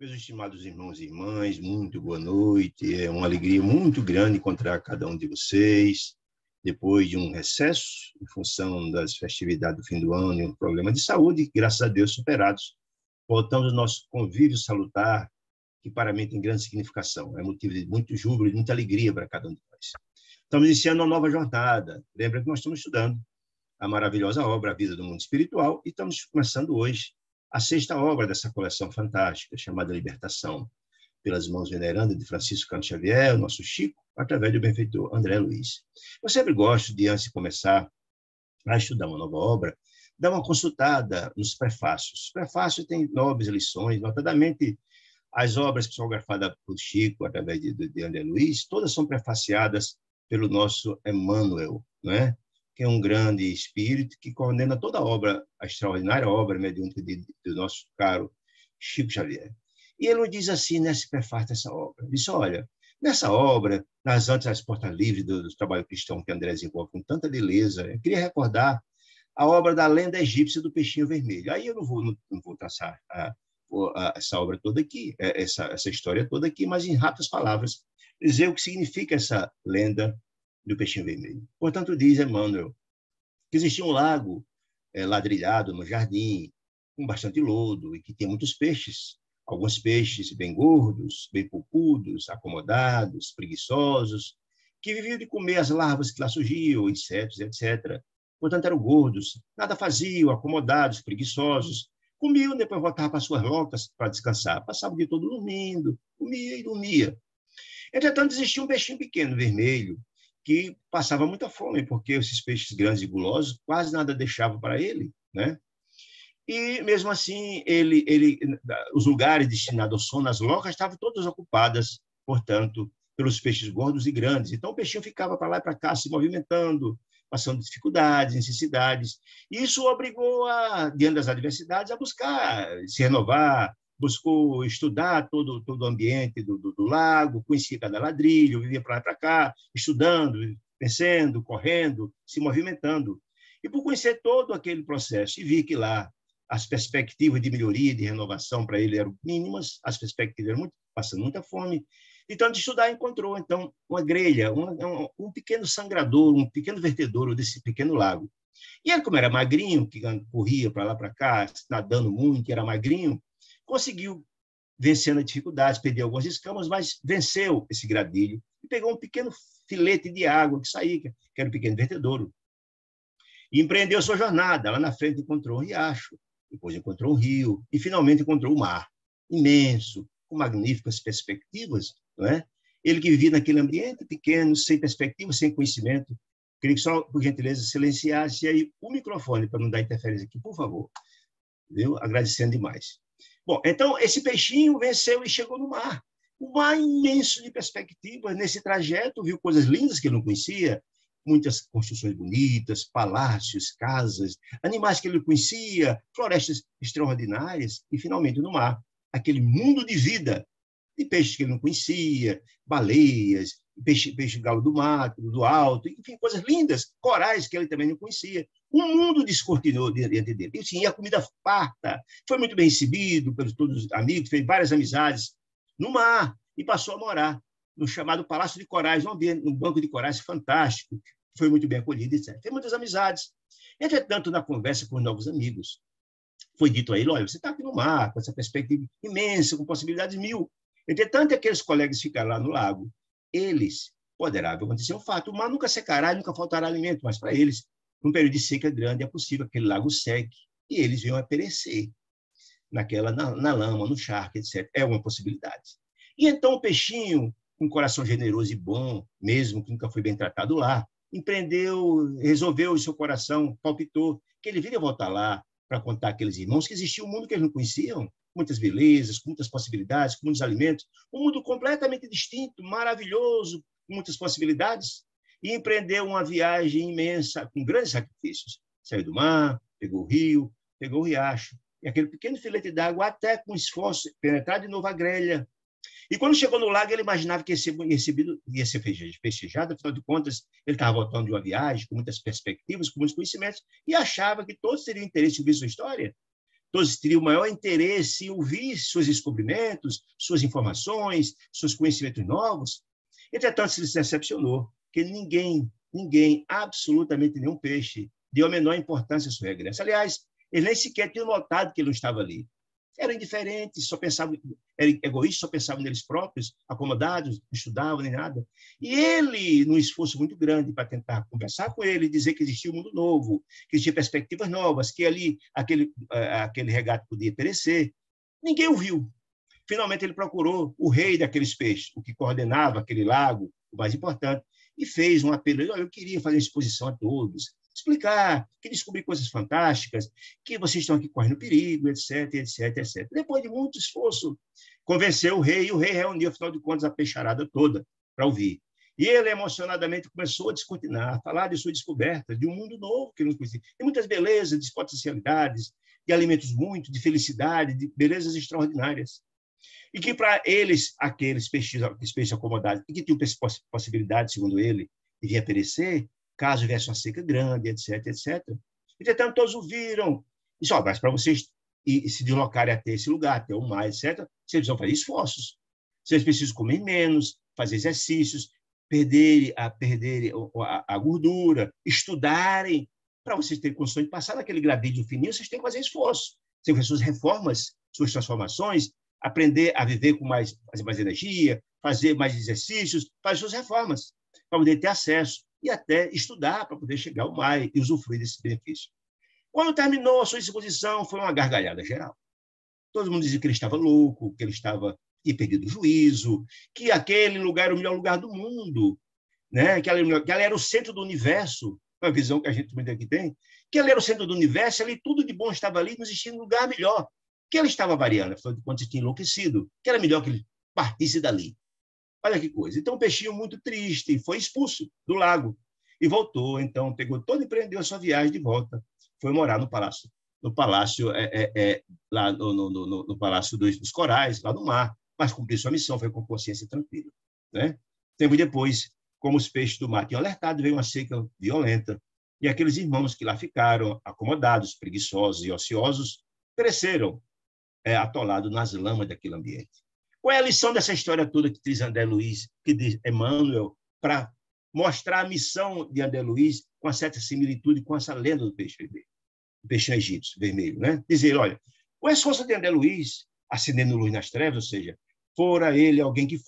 Meus estimados irmãos e irmãs, muito boa noite. É uma alegria muito grande encontrar cada um de vocês. Depois de um recesso, em função das festividades do fim do ano e um problema de saúde, graças a Deus superados, voltamos ao nosso convívio salutar, que para mim tem grande significação. É motivo de muito júbilo e muita alegria para cada um de nós. Estamos iniciando uma nova jornada. Lembra que nós estamos estudando a maravilhosa obra A Vida do Mundo Espiritual e estamos começando hoje a sexta obra dessa coleção fantástica, chamada Libertação, pelas mãos venerandas de Francisco Cândido Xavier, o nosso Chico, através do benfeitor André Luiz. Eu sempre gosto de, antes de começar a estudar uma nova obra, dar uma consultada nos prefácios. Os prefácios têm nobres lições, notadamente as obras psicografadas por Chico, através de André Luiz, todas são prefaciadas pelo nosso Emmanuel, não é? Que é um grande espírito que coordena toda a obra, a extraordinária obra mediúnica do nosso caro Chico Xavier. E ele nos diz assim, nesse prefácio dessa obra, diz, olha, nessa obra, nas antes das portas livres do trabalho cristão que André desenvolve com tanta beleza, eu queria recordar a obra da lenda egípcia do peixinho vermelho. Aí eu não vou traçar essa obra toda aqui, essa história toda aqui, mas em rápidas palavras, dizer o que significa essa lenda do peixinho vermelho. Portanto, diz Emmanuel que existia um lago ladrilhado no jardim, com bastante lodo, e que tem muitos peixes, alguns peixes bem gordos, bem poupudos, acomodados, preguiçosos, que viviam de comer as larvas que lá surgiam, insetos, etc. Portanto, eram gordos, nada faziam, acomodados, preguiçosos, comiam, depois voltavam para suas locas para descansar, passavam o dia todo dormindo, comia e dormia. Entretanto, existia um peixinho pequeno, vermelho, que passava muita fome, porque esses peixes grandes e gulosos quase nada deixavam para ele, né? E, mesmo assim, os lugares destinados ao sono, as locas, estavam todas ocupadas, portanto, pelos peixes gordos e grandes. Então, o peixinho ficava para lá e para cá, se movimentando, passando dificuldades, necessidades. E isso o obrigou, diante das adversidades, a buscar se renovar, buscou estudar todo o ambiente do lago, conhecia cada ladrilho, vivia para lá e para cá, estudando, pensando, correndo, se movimentando. E por conhecer todo aquele processo, e vi que lá as perspectivas de melhoria e de renovação para ele eram mínimas, as perspectivas eram passando muita fome. Então, de estudar, encontrou então uma grelha, um pequeno sangrador, um pequeno vertedouro desse pequeno lago. E ele, como era magrinho, que corria para lá para cá, nadando muito, era magrinho, conseguiu, vencendo as dificuldades, perdeu algumas escamas, mas venceu esse gradilho e pegou um pequeno filete de água que saía, que era um pequeno vertedouro. E empreendeu sua jornada. Lá na frente encontrou um riacho, depois encontrou um rio e finalmente encontrou o mar, imenso, com magníficas perspectivas, não é? Ele que vivia naquele ambiente pequeno, sem perspectiva, sem conhecimento. Queria que só, por gentileza, silenciasse aí o microfone para não dar interferência aqui, por favor. Viu? Agradecendo demais. Bom, então, esse peixinho venceu e chegou no mar. Um mar imenso de perspectivas. Nesse trajeto, viu coisas lindas que ele não conhecia, muitas construções bonitas, palácios, casas, animais que ele não conhecia, florestas extraordinárias, e, finalmente, no mar, aquele mundo de vida, de peixes que ele não conhecia, baleias, peixe galo do mato, do alto, enfim, coisas lindas, corais que ele também não conhecia. Um mundo descortinou diante dele. E, sim, e a comida farta, foi muito bem recebido pelos todos os amigos, fez várias amizades no mar e passou a morar no chamado Palácio de Corais, um banco de corais fantástico, foi muito bem acolhido, etc. Fez muitas amizades. Entretanto, na conversa com os novos amigos, foi dito a ele, olha, você está aqui no mar, com essa perspectiva imensa, com possibilidades mil. Entretanto, aqueles colegas ficaram lá no lago, eles, poderá acontecer um fato, o mar nunca secará e nunca faltará alimento, mas para eles, num período de seca grande, é possível que aquele lago seque e eles venham a perecer na lama, no charco, etc. É uma possibilidade. E então o peixinho, com um coração generoso e bom, mesmo que nunca foi bem tratado lá, empreendeu, resolveu o seu coração, palpitou, que ele viria voltar lá para contar àqueles irmãos que existia um mundo que eles não conheciam, muitas belezas, com muitas possibilidades, com muitos alimentos, um mundo completamente distinto, maravilhoso, com muitas possibilidades, e empreendeu uma viagem imensa, com grandes sacrifícios. Saiu do mar, pegou o rio, pegou o riacho, e aquele pequeno filete d'água, até com esforço, penetrar de novo a grelha. E quando chegou no lago, ele imaginava que ia ser festejado, afinal de contas, ele estava voltando de uma viagem, com muitas perspectivas, com muitos conhecimentos, e achava que todos teriam interesse em ouvir sua história. todos teriam o maior interesse em ouvir seus descobrimentos, suas informações, seus conhecimentos novos. Entretanto, se decepcionou, que ninguém, absolutamente nenhum peixe, deu a menor importância ao seu regresso. Aliás, eles nem sequer tinham notado que ele não estava ali. Eram indiferentes, eram egoístas, só pensavam neles próprios, acomodados, não estudavam nem nada. E ele, num esforço muito grande para tentar conversar com ele, dizer que existia um mundo novo, que existia perspectivas novas, que ali aquele regato podia perecer, ninguém o viu. Finalmente, ele procurou o rei daqueles peixes, o que coordenava aquele lago, o mais importante, e fez um apelo. Eu queria fazer uma exposição a todos, explicar, que descobri coisas fantásticas, que vocês estão aqui correndo perigo, etc, etc, etc. Depois de muito esforço, convenceu o rei, e o rei reuniu, afinal de contas, a peixarada toda para ouvir. E ele, emocionadamente, começou a descortinar, a falar de sua descoberta, de um mundo novo que ele não conhecia. Tem muitas belezas, de potencialidades, de alimentos muito, de felicidade, de belezas extraordinárias. E que para eles, aqueles peixes acomodados, e que tinham possibilidade, segundo ele, de vir a perecer, caso houvesse uma seca grande, etc, etc. Entretanto, todos o viram. E só, mas para vocês se deslocarem até esse lugar, até o mar, etc., vocês precisam fazer esforços. Vocês precisam comer menos, fazer exercícios, perderem a gordura, estudarem. Para vocês terem condições de passar naquele gradino fininho, vocês têm que fazer esforço. Vocês têm que fazer suas reformas, suas transformações, aprender a viver com fazer mais energia, fazer mais exercícios, fazer suas reformas, para poder ter acesso e até estudar para poder chegar ao mar e usufruir desse benefício. Quando terminou a sua exposição, foi uma gargalhada geral. Todo mundo dizia que ele estava louco, que ele tinha perdido o juízo, que aquele lugar era o melhor lugar do mundo, né? Que ali era o centro do universo, uma visão que a gente também aqui tem, que ele era o centro do universo, ali tudo de bom estava ali, não existia um lugar melhor. Que ele estava variando, afinal de contas, ele tinha enlouquecido, que era melhor que ele partisse dali. Olha que coisa. Então, o peixinho, muito triste, foi expulso do lago e voltou. Então, pegou todo e empreendeu a sua viagem de volta. Foi morar no palácio lá no Palácio dos Corais, lá no mar, mas cumpriu sua missão, foi com consciência tranquila. Né? Tempo depois, como os peixes do mar tinham alertado, veio uma seca violenta, e aqueles irmãos que lá ficaram, acomodados, preguiçosos e ociosos, cresceram atolados nas lamas daquele ambiente. Qual é a lição dessa história toda que diz André Luiz, que diz Emmanuel, para mostrar a missão de André Luiz com uma certa similitude com essa lenda do peixe vermelho, do peixe egípcio vermelho, né? Dizer, olha, o esforço de André Luiz, acendendo luz nas trevas, ou seja, fora ele alguém que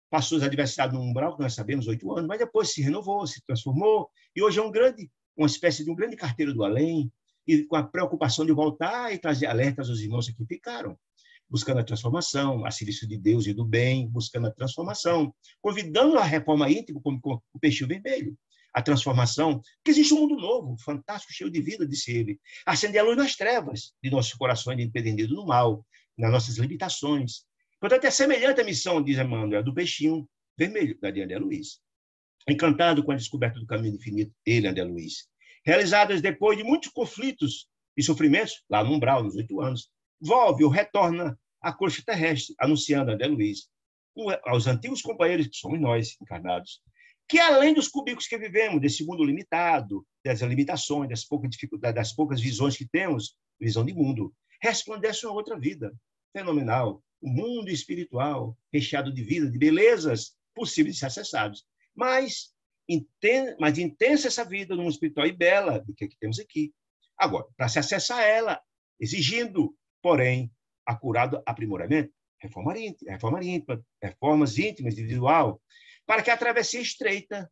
passou as adversidades no umbral, que nós sabemos, 8 anos, mas depois se renovou, se transformou, e hoje é uma espécie de um grande carteiro do além, e com a preocupação de voltar e trazer alertas aos irmãos que ficaram, buscando a transformação, a serviço de Deus e do bem, buscando a transformação, convidando a reforma íntima, como o peixinho vermelho, a transformação, que existe um mundo novo, fantástico, cheio de vida, disse ele, acender a luz nas trevas de nossos corações empreendidos no mal, nas nossas limitações. Portanto, é semelhante à missão, diz Emmanuel, do peixinho vermelho, da André Luiz. Encantado com a descoberta do caminho infinito, ele, André Luiz, realizadas depois de muitos conflitos e sofrimentos, lá no umbral, nos 8 anos, volve ou retorna à coxa terrestre, anunciando a André Luiz, aos antigos companheiros, que somos nós, encarnados, que além dos cubículos que vivemos, desse mundo limitado, das limitações, das poucas dificuldades, das poucas visões que temos, visão de mundo, resplandece uma outra vida fenomenal, um mundo espiritual, recheado de vida, de belezas possíveis de ser acessados. Mas intensa essa vida no mundo espiritual e bela, do que temos aqui. Agora, para se acessar a ela, exigindo, porém, acurado aprimoramento, reformas íntimas, individual, para que a travessia estreita,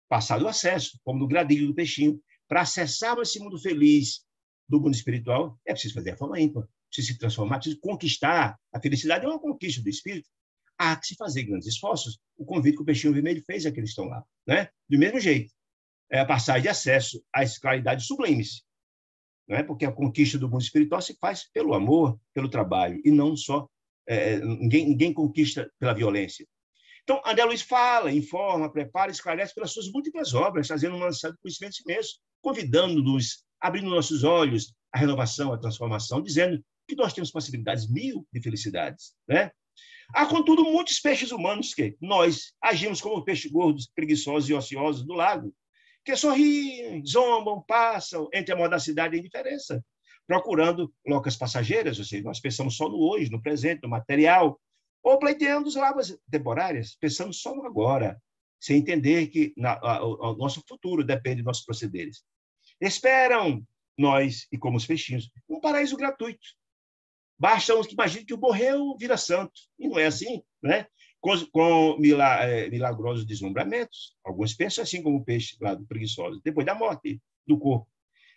passado o acesso, como no gradilho do peixinho, para acessarmos esse mundo feliz do mundo espiritual, é preciso fazer a reforma íntima, precisa se transformar, precisa conquistar. A felicidade é uma conquista do espírito. Há que se fazer grandes esforços. O convite que o peixinho vermelho fez é que eles estão lá. Né? Do mesmo jeito, a passagem de acesso às claridades sublimes. Não é? Porque a conquista do mundo espiritual se faz pelo amor, pelo trabalho, e não só... ninguém conquista pela violência. Então, André Luiz fala, informa, prepara, esclarece pelas suas múltiplas obras, trazendo uma ansiedade de conhecimento imenso, convidando-nos, abrindo nossos olhos à renovação, à transformação, dizendo que nós temos possibilidades mil de felicidades. Né? Há, contudo, muitos peixes humanos que nós agimos como peixes gordos, preguiçosos e ociosos do lago, que sorriem, zombam, passam entre a mordacidade e a indiferença, procurando locas passageiras, ou seja, nós pensamos só no hoje, no presente, no material, ou pleiteando as lavas temporárias, pensando só no agora, sem entender que o nosso futuro depende dos nossos procederes. Esperam nós, e como os peixinhos, um paraíso gratuito. Basta uns que imaginem que o morreu vira santo. E não é assim, né? Com milagrosos deslumbramentos. Alguns pensam assim como o peixe lá do preguiçoso, depois da morte do corpo.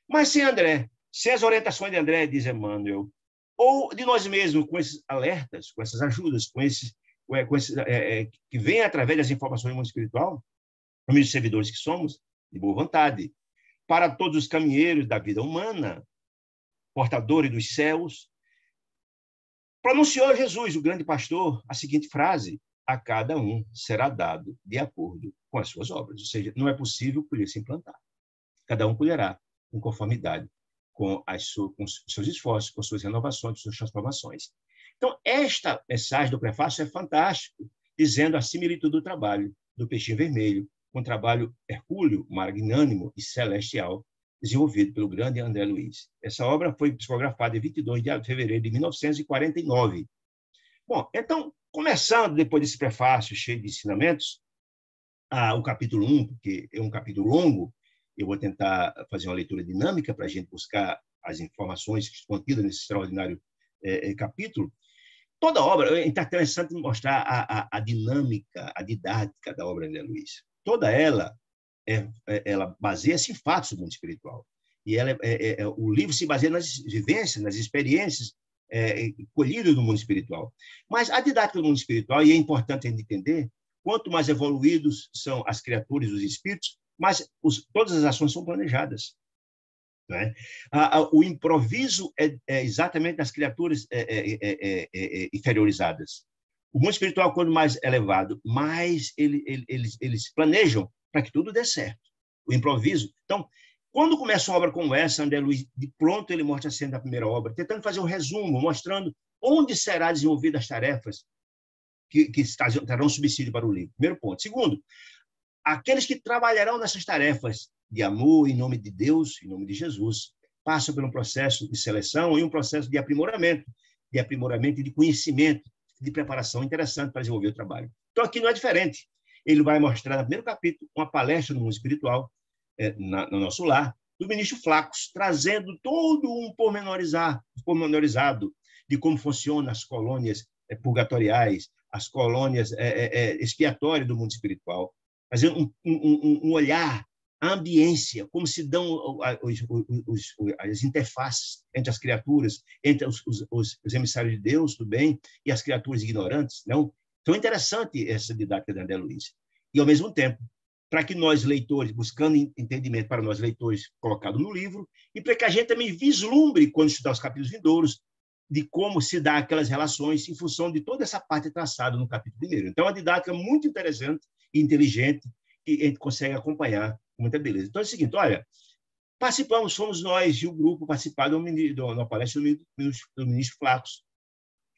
Mas sem André, sem as orientações de André, diz Emmanuel, ou de nós mesmos, com esses alertas, com essas ajudas, que vêm através das informações do mundo espiritual, os servidores que somos, de boa vontade, para todos os caminheiros da vida humana, portadores dos céus, pronunciou Jesus, o grande pastor, a seguinte frase: a cada um será dado de acordo com as suas obras. Ou seja, não é possível colher sem plantar. Cada um colherá em conformidade com os seus esforços, com suas renovações, com suas transformações. Então, esta mensagem do prefácio é fantástica, dizendo a similitude do trabalho do peixinho vermelho, um trabalho hercúleo, magnânimo e celestial, desenvolvido pelo grande André Luiz. Essa obra foi psicografada em 22 de fevereiro de 1949. Bom, então, começando depois desse prefácio cheio de ensinamentos, o capítulo 1, porque é um capítulo longo, eu vou tentar fazer uma leitura dinâmica para a gente buscar as informações contidas nesse extraordinário capítulo. Toda obra, é interessante mostrar a dinâmica, a didática da obra de André Luiz. Toda ela baseia-se em fatos do mundo espiritual. E o livro se baseia nas vivências, nas experiências colhidas do mundo espiritual. Mas a didática do mundo espiritual, e é importante a gente entender, quanto mais evoluídos são as criaturas, os espíritos, mais todas as ações são planejadas. Né? O improviso é exatamente das criaturas inferiorizadas. O mundo espiritual, quando mais elevado, mais eles planejam para que tudo dê certo. O improviso. Então, quando começa uma obra como essa, André Luiz, de pronto ele mostra a cena da primeira obra, tentando fazer um resumo, mostrando onde será desenvolvidas as tarefas que trarão subsídio para o livro. Primeiro ponto. Segundo, aqueles que trabalharão nessas tarefas de amor em nome de Deus, em nome de Jesus, passam por um processo de seleção e um processo de aprimoramento e de conhecimento, de preparação interessante para desenvolver o trabalho. Então, aqui não é diferente. Ele vai mostrar, no primeiro capítulo, uma palestra no mundo espiritual, no nosso lar, do ministro Flacos, trazendo todo um pormenorizado de como funcionam as colônias purgatoriais, as colônias expiatórias do mundo espiritual, fazendo um olhar, a ambiência, como se dão as interfaces entre as criaturas, entre os emissários de Deus, do bem, e as criaturas ignorantes. Não? Então, é interessante essa didática de André Luiz. E, ao mesmo tempo, para que nós, leitores, buscando entendimento para nós, leitores, colocado no livro, e para que a gente também vislumbre, quando estudar os capítulos vindouros, de como se dá aquelas relações em função de toda essa parte traçada no capítulo primeiro. Então, é uma didática muito interessante e inteligente, que a gente consegue acompanhar com muita beleza. Então, é o seguinte, olha, fomos nós e o grupo participar da palestra do ministro Flacos,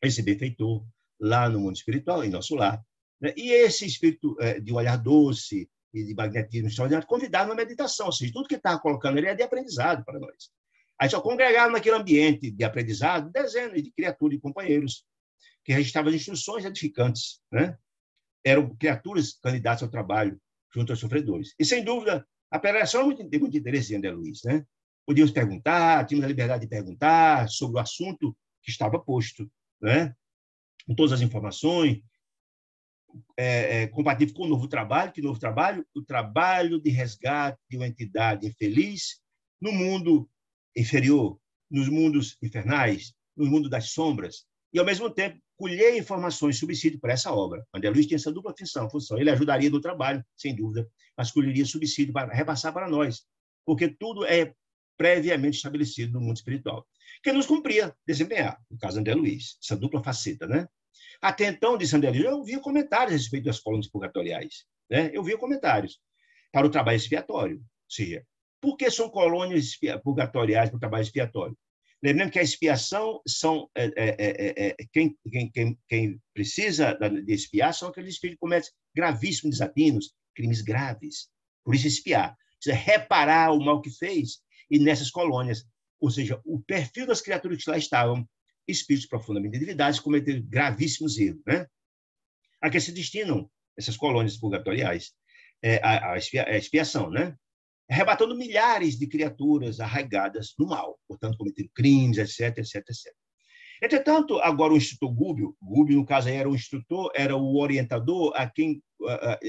esse benfeitor, lá no mundo espiritual, em nosso lar. Né? E esse espírito de olhar doce e de magnetismo extraordinário convidado na meditação, ou seja, tudo que estava colocando ele é de aprendizado para nós. Aí só congregaram naquele ambiente de aprendizado dezenas de criaturas e companheiros que registravam instruções edificantes, né? Eram criaturas candidatas ao trabalho junto aos sofredores. E, sem dúvida, a preleção tem muito interesse em André Luiz. Né? Podíamos perguntar, tínhamos a liberdade de perguntar sobre o assunto que estava posto, né? Com todas as informações, compatível com o novo trabalho. Que novo trabalho? O trabalho de resgate de uma entidade infeliz no mundo inferior, nos mundos infernais, no mundo das sombras, e, ao mesmo tempo, colher informações subsídio para essa obra. André Luiz tinha essa dupla função. Ele ajudaria no trabalho, sem dúvida, mas colheria subsídio para repassar para nós, porque tudo é previamente estabelecido no mundo espiritual, que nos cumpria desempenhar, no caso André Luiz, essa dupla faceta, né? Até então, disse André Luiz, eu ouvia comentários a respeito das colônias purgatoriais, né? Eu via comentários para o trabalho expiatório, ou seja, por que são colônias purgatoriais para o trabalho expiatório? Lembrando que a expiação são quem precisa de expiar são aqueles espíritos que cometem gravíssimos desatinos, crimes graves. Por isso, expiar. Precisa reparar o mal que fez. E nessas colônias ou seja, o perfil das criaturas que lá estavam, espíritos profundamente endividados, cometeram gravíssimos erros, né? A que se destinam essas colônias purgatoriais, a expiação, né? Arrebatando milhares de criaturas arraigadas no mal, portanto, cometendo crimes, etc, etc, etc. Entretanto, agora o instrutor Gúbio, no caso, aí era o instrutor, era o orientador a quem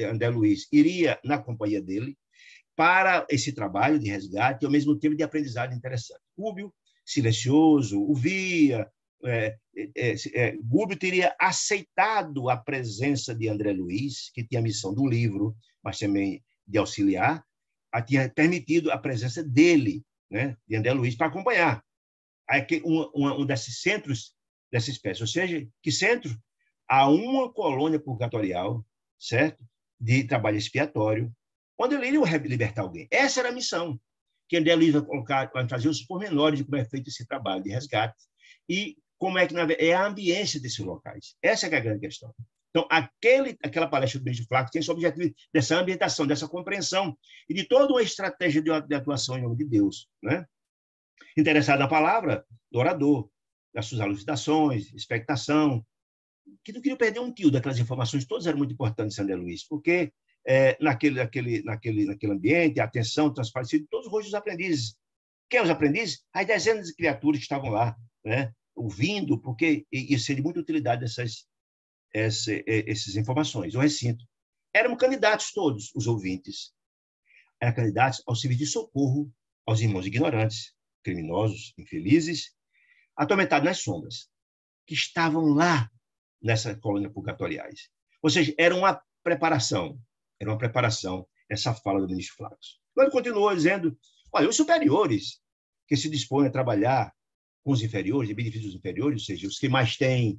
André Luiz iria na companhia dele para esse trabalho de resgate e, ao mesmo tempo, de aprendizagem interessante. Gúbio, silencioso, ouvia. Gúbio teria aceitado a presença de André Luiz, que tinha a missão do livro, mas também de auxiliar, tinha permitido a presença dele, né, de André Luiz, para acompanhar um desses centros dessa espécie. Ou seja, que centro? Há uma colônia purgatorial, certo? De trabalho expiatório, onde ele iria libertar alguém. Essa era a missão, que André Luiz vai trazer os pormenores de como é feito esse trabalho de resgate e como é que é a ambiência desses locais. Essa é a grande questão. Então, aquela palestra do Benito Flaco tem esse objetivo dessa ambientação, dessa compreensão e de toda uma estratégia de atuação em nome de Deus, né? Interessado na palavra do orador, das suas elucidações, expectação, que não queria perder um tio daquelas informações, todas eram muito importantes em André Luiz, porque naquele ambiente, a atenção transparecia de todos os rostos dos aprendizes. Quem é os aprendizes? As dezenas de criaturas que estavam lá, né, ouvindo, porque ia ser de muita utilidade essas informações. O recinto. Eram candidatos todos, os ouvintes. Eram candidatos ao serviço de socorro aos irmãos ignorantes, criminosos, infelizes, atormentados nas sombras, que estavam lá nessa colônia purgatoriais. Ou seja, era uma preparação essa fala do ministro Flávio. Ele continuou dizendo, olha, os superiores que se dispõem a trabalhar com os inferiores, em benefício dos inferiores, ou seja, os que mais têm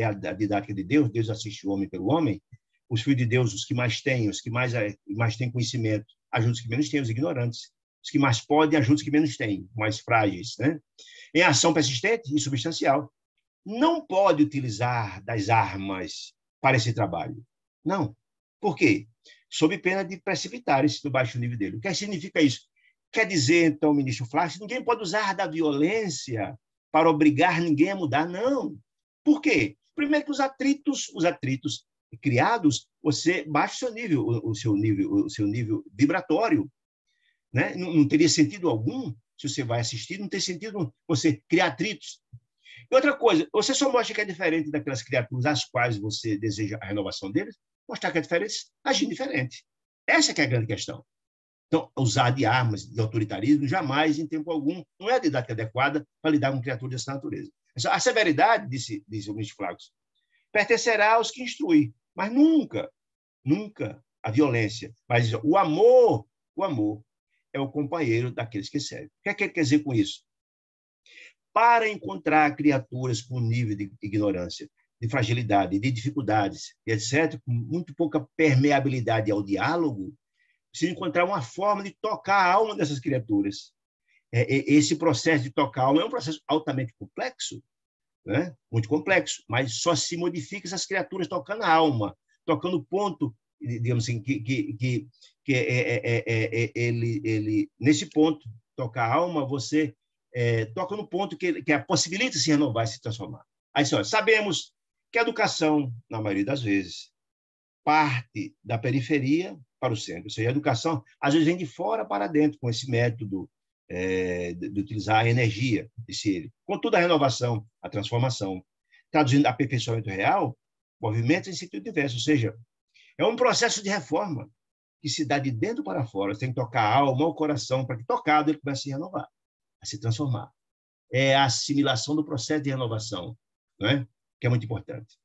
a didática de Deus, Deus assiste o homem pelo homem, os filhos de Deus, os que mais têm, os que mais têm conhecimento, ajudam os que menos têm, os ignorantes. Os que mais podem ajudam os que menos têm, mais frágeis, né? Em ação persistente e substancial. Não pode utilizar das armas para esse trabalho. Não. Por quê? Sob pena de precipitar-se no baixo nível dele. O que significa isso? Quer dizer, então, ministro Flávio, ninguém pode usar da violência para obrigar ninguém a mudar, não. Por quê? Primeiro que os atritos criados, você baixa o seu nível vibratório, né? Não teria sentido algum, se você vai assistir, não tem sentido você criar atritos. E outra coisa, você só mostra que é diferente daquelas criaturas às quais você deseja a renovação deles, mostrar que é diferente, agir diferente. Essa que é a grande questão. Então, usar de armas, de autoritarismo, jamais, em tempo algum, não é a didática adequada para lidar com criaturas dessa natureza. A severidade, disse o ministro Flávio, pertencerá aos que instruem, mas nunca a violência. Mas o amor é o companheiro daqueles que servem. O que é que ele quer dizer com isso? Para encontrar criaturas com nível de ignorância, de fragilidade, de dificuldades, etc., com muito pouca permeabilidade ao diálogo, precisa encontrar uma forma de tocar a alma dessas criaturas. Esse processo de tocar a alma é um processo altamente complexo, né? Muito complexo, mas só se modifica essas criaturas tocando a alma, tocando o ponto, digamos assim, ele nesse ponto, tocar a alma, você toca no ponto que possibilita se renovar e se transformar. Aí, sabemos que a educação, na maioria das vezes, parte da periferia para o centro. Ou seja, a educação, às vezes, vem de fora para dentro, com esse método de utilizar a energia, disse ele. Contudo, a renovação, a transformação, traduzindo aperfeiçoamento real, movimentos em sentido diverso. Ou seja, é um processo de reforma que se dá de dentro para fora. Você tem que tocar a alma, o coração, para que tocado ele comece a se renovar, a se transformar. É a assimilação do processo de renovação, não é? Que é muito importante.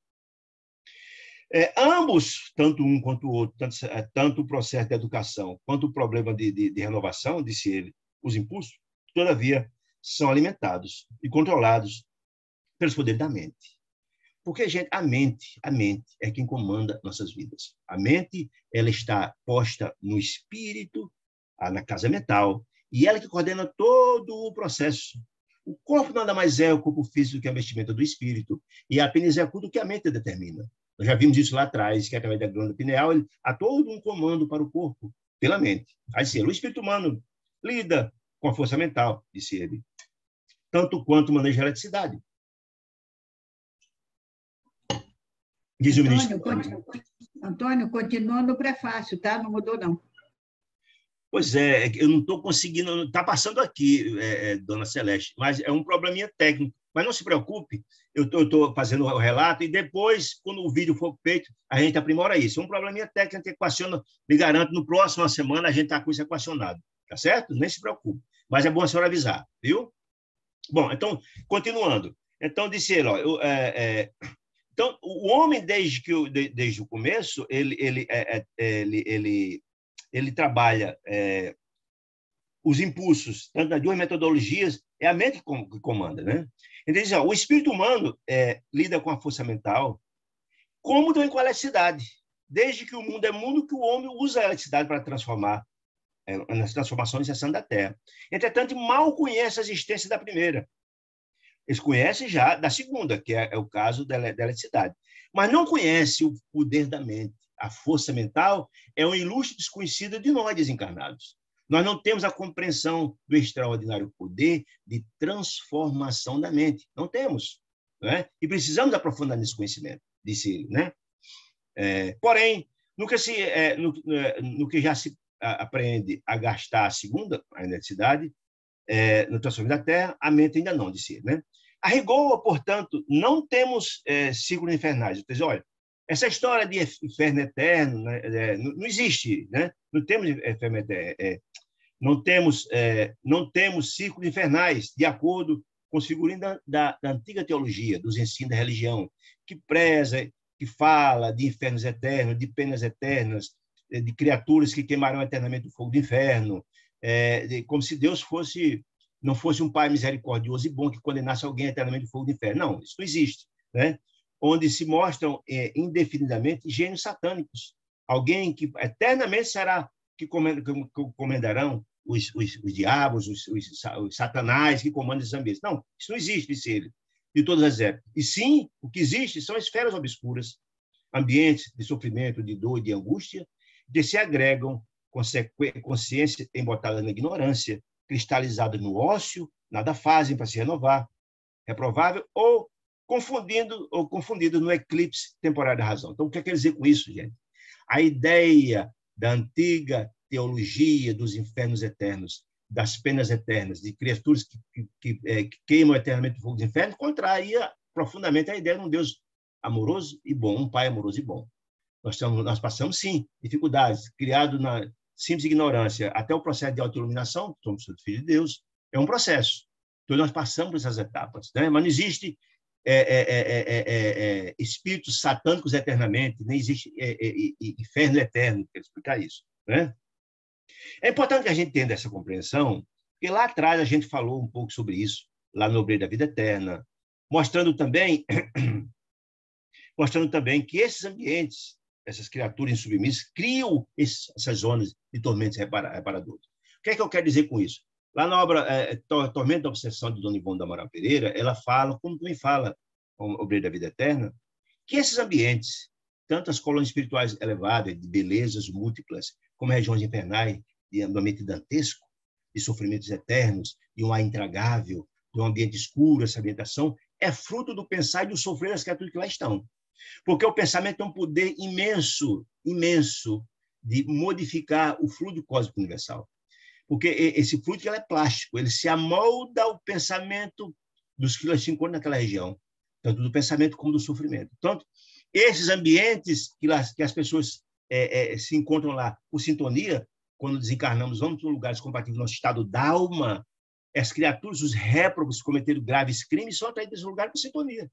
Ambos, tanto um quanto o outro, tanto o processo de educação quanto o problema de renovação, disse ele, os impulsos, todavia, são alimentados e controlados pelos poderes da mente. Porque, gente, a mente é quem comanda nossas vidas. A mente, ela está posta no espírito, na casa mental, e ela que coordena todo o processo. O corpo nada mais é o corpo físico do que a vestimenta do espírito, e apenas executa o que a mente determina. Nós já vimos isso lá atrás, que através da glândula pineal, há todo um comando para o corpo, pela mente. Aí, sim, o espírito humano lida com a força mental, disse ele. tanto quanto maneja a eletricidade. Diz o ministro. Antônio, continua no prefácio, tá? Não mudou, não. Pois é, eu não estou conseguindo, está passando aqui, dona Celeste, mas é um probleminha técnico. Mas não se preocupe, eu estou fazendo o relato e depois, quando o vídeo for feito, a gente aprimora isso. É um probleminha técnico que equaciona, me garanto, no próximo semana a gente está com isso equacionado, tá certo? Nem se preocupe. Mas é bom a senhora avisar, viu? Bom, então, continuando. Então, disse ele, ó, então, o homem, desde o começo, ele trabalha os impulsos, tanto das duas metodologias, é a mente que comanda, né? Então, diz, ó, o espírito humano lida com a força mental, como também com a eletricidade. Desde que o mundo é mundo, que o homem usa a eletricidade para transformar nas transformações incessantes da Terra. Entretanto, mal conhece a existência da primeira. Eles conhecem já da segunda, que é o caso da eletricidade. Mas não conhece o poder da mente. A força mental é um ilustre desconhecido de nós desencarnados. Nós não temos a compreensão do extraordinário poder de transformação da mente. Não temos. Né? E precisamos aprofundar nesse conhecimento, disse ele. Né? Porém, no que já se aprende a gastar a segunda, a eletricidade, no transformamento da Terra, a mente ainda não, disse ele. Né? A rigor, portanto, não temos ciclos infernais. Ou seja, olha, essa história de inferno eterno não existe. Né? Não temos inferno eterno. Não temos ciclos infernais, de acordo com os figurinos da antiga teologia, dos ensinos da religião, que preza, que fala de infernos eternos, de penas eternas, de criaturas que queimarão eternamente o fogo do inferno, como se Deus não fosse um pai misericordioso e bom que condenasse alguém eternamente ao fogo do inferno. Não, isso não existe. Né? Onde se mostram indefinidamente gênios satânicos. Alguém que eternamente será que comandarão os diabos, os satanás que comandam esses ambientes. Não, isso não existe, disse ele, de todas as épocas. E sim, o que existe são esferas obscuras, ambientes de sofrimento, de dor, de angústia, que se agregam consciência embotada na ignorância, cristalizada no ócio, nada fazem para se renovar, reprovável ou confundido no eclipse temporário da razão. Então, o que é que quer dizer com isso, gente? A ideia da antiga teologia dos infernos eternos, das penas eternas, de criaturas que queimam eternamente o fogo do inferno, contraria profundamente a ideia de um Deus amoroso e bom, um Pai amoroso e bom. Nós passamos, sim, dificuldades, criado na simples ignorância, até o processo de autoiluminação, somos filhos de Deus, é um processo. Então, nós passamos por essas etapas. Né? Mas não existe espíritos satânicos eternamente, nem existe inferno eterno, quero explicar isso. Né? É importante que a gente entenda essa compreensão, porque lá atrás a gente falou um pouco sobre isso, lá no Obreiro da Vida Eterna, mostrando também que esses ambientes, essas criaturas insubmissas, criam essas zonas de tormentos reparadores. O que é que eu quero dizer com isso? Lá na obra Tormento da Obsessão, de Dona Ivone do Amaral Pereira, ela fala, como também fala o Obreiro da Vida Eterna, que esses ambientes, tanto as colônias espirituais elevadas, de belezas múltiplas, como regiões infernais, de ambiente dantesco, de sofrimentos eternos, de um ar intragável, de um ambiente escuro, essa ambientação, é fruto do pensar e do sofrer das criaturas que lá estão. Porque o pensamento tem um poder imenso, imenso, de modificar o fluido cósmico universal. Porque esse fluido é plástico, ele se amolda ao pensamento dos que se encontram naquela região, tanto do pensamento como do sofrimento. Então, esses ambientes que as pessoas se encontram lá por sintonia, quando desencarnamos, vamos para lugares compatíveis com o nosso estado d'alma, as criaturas, os réprobos que cometeram graves crimes, são atraídos desse lugar por sintonia.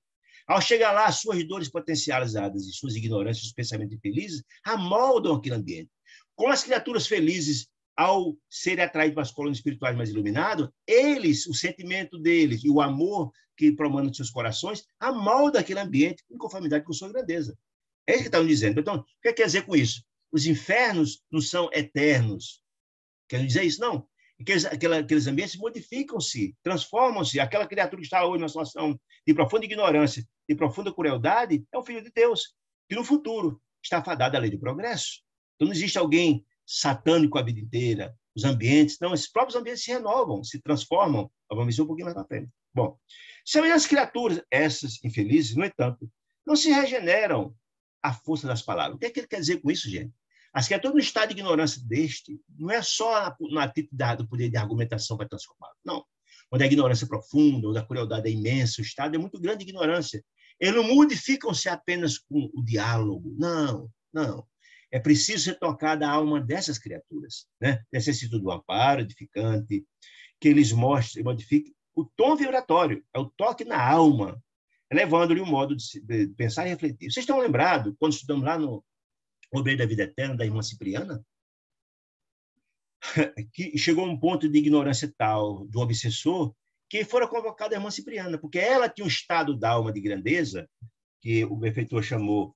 Ao chegar lá, as suas dores potencializadas e suas ignorâncias, os pensamentos infelizes, amoldam aquele ambiente. Como as criaturas felizes, ao serem atraídos para as colônias espirituais mais iluminadas, eles, o sentimento deles e o amor que promana nos seus corações, amoldam aquele ambiente em conformidade com sua grandeza. É isso que estão dizendo. Então, o que quer dizer com isso? Os infernos não são eternos. Quer dizer isso? Não. Aqueles ambientes modificam-se, transformam-se. Aquela criatura que está hoje numa situação de profunda ignorância, de profunda crueldade, é um filho de Deus, que no futuro está fadado à lei do progresso. Então, não existe alguém satânico a vida inteira. Os ambientes, não, esses próprios ambientes se renovam, se transformam. Vamos ver um pouquinho mais para frente. Bom, semelhantes criaturas, essas infelizes, no entanto, não se regeneram à força das palavras. O que é que ele quer dizer com isso, gente? As criaturas no estado de ignorância deste, não é só na título do poder de argumentação para transformar, não. Onde a ignorância é profunda, onde a crueldade é imensa, o estado é muito grande de ignorância. Eles não modificam-se apenas com o diálogo. Não, não. É preciso ser tocada a alma dessas criaturas, né? Necessita do amparo edificante, que eles mostrem, modifiquem o tom vibratório, é o toque na alma, elevando-lhe um modo de pensar e refletir. Vocês estão lembrados, quando estudamos lá no Obreiro da Vida Eterna, da irmã Cipriana, que chegou a um ponto de ignorância tal do obsessor, que fora convocada a irmã Cipriana, porque ela tinha um estado da alma de grandeza, que o benfeitor chamou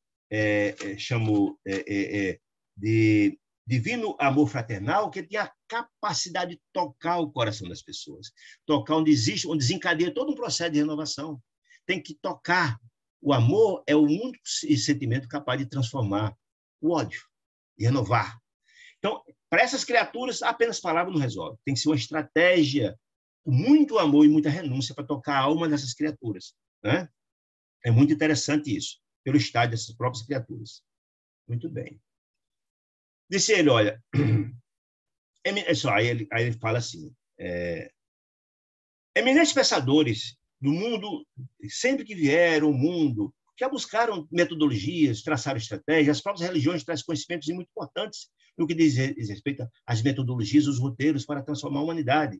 de divino amor fraternal, que tinha a capacidade de tocar o coração das pessoas, tocar onde existe, onde desencadeia todo um processo de renovação. Tem que tocar. O amor é o único sentimento capaz de transformar o ódio, de renovar. Então, para essas criaturas, apenas palavras não resolve. Tem que ser uma estratégia com muito amor e muita renúncia para tocar a alma dessas criaturas, né? É muito interessante isso, pelo estado dessas próprias criaturas. Muito bem. Disse ele, olha, aí ele fala assim, eminentes pensadores do mundo, sempre que vieram ao mundo, já buscaram metodologias, traçaram estratégias, as próprias religiões trazem conhecimentos muito importantes no que diz respeito às metodologias, os roteiros para transformar a humanidade.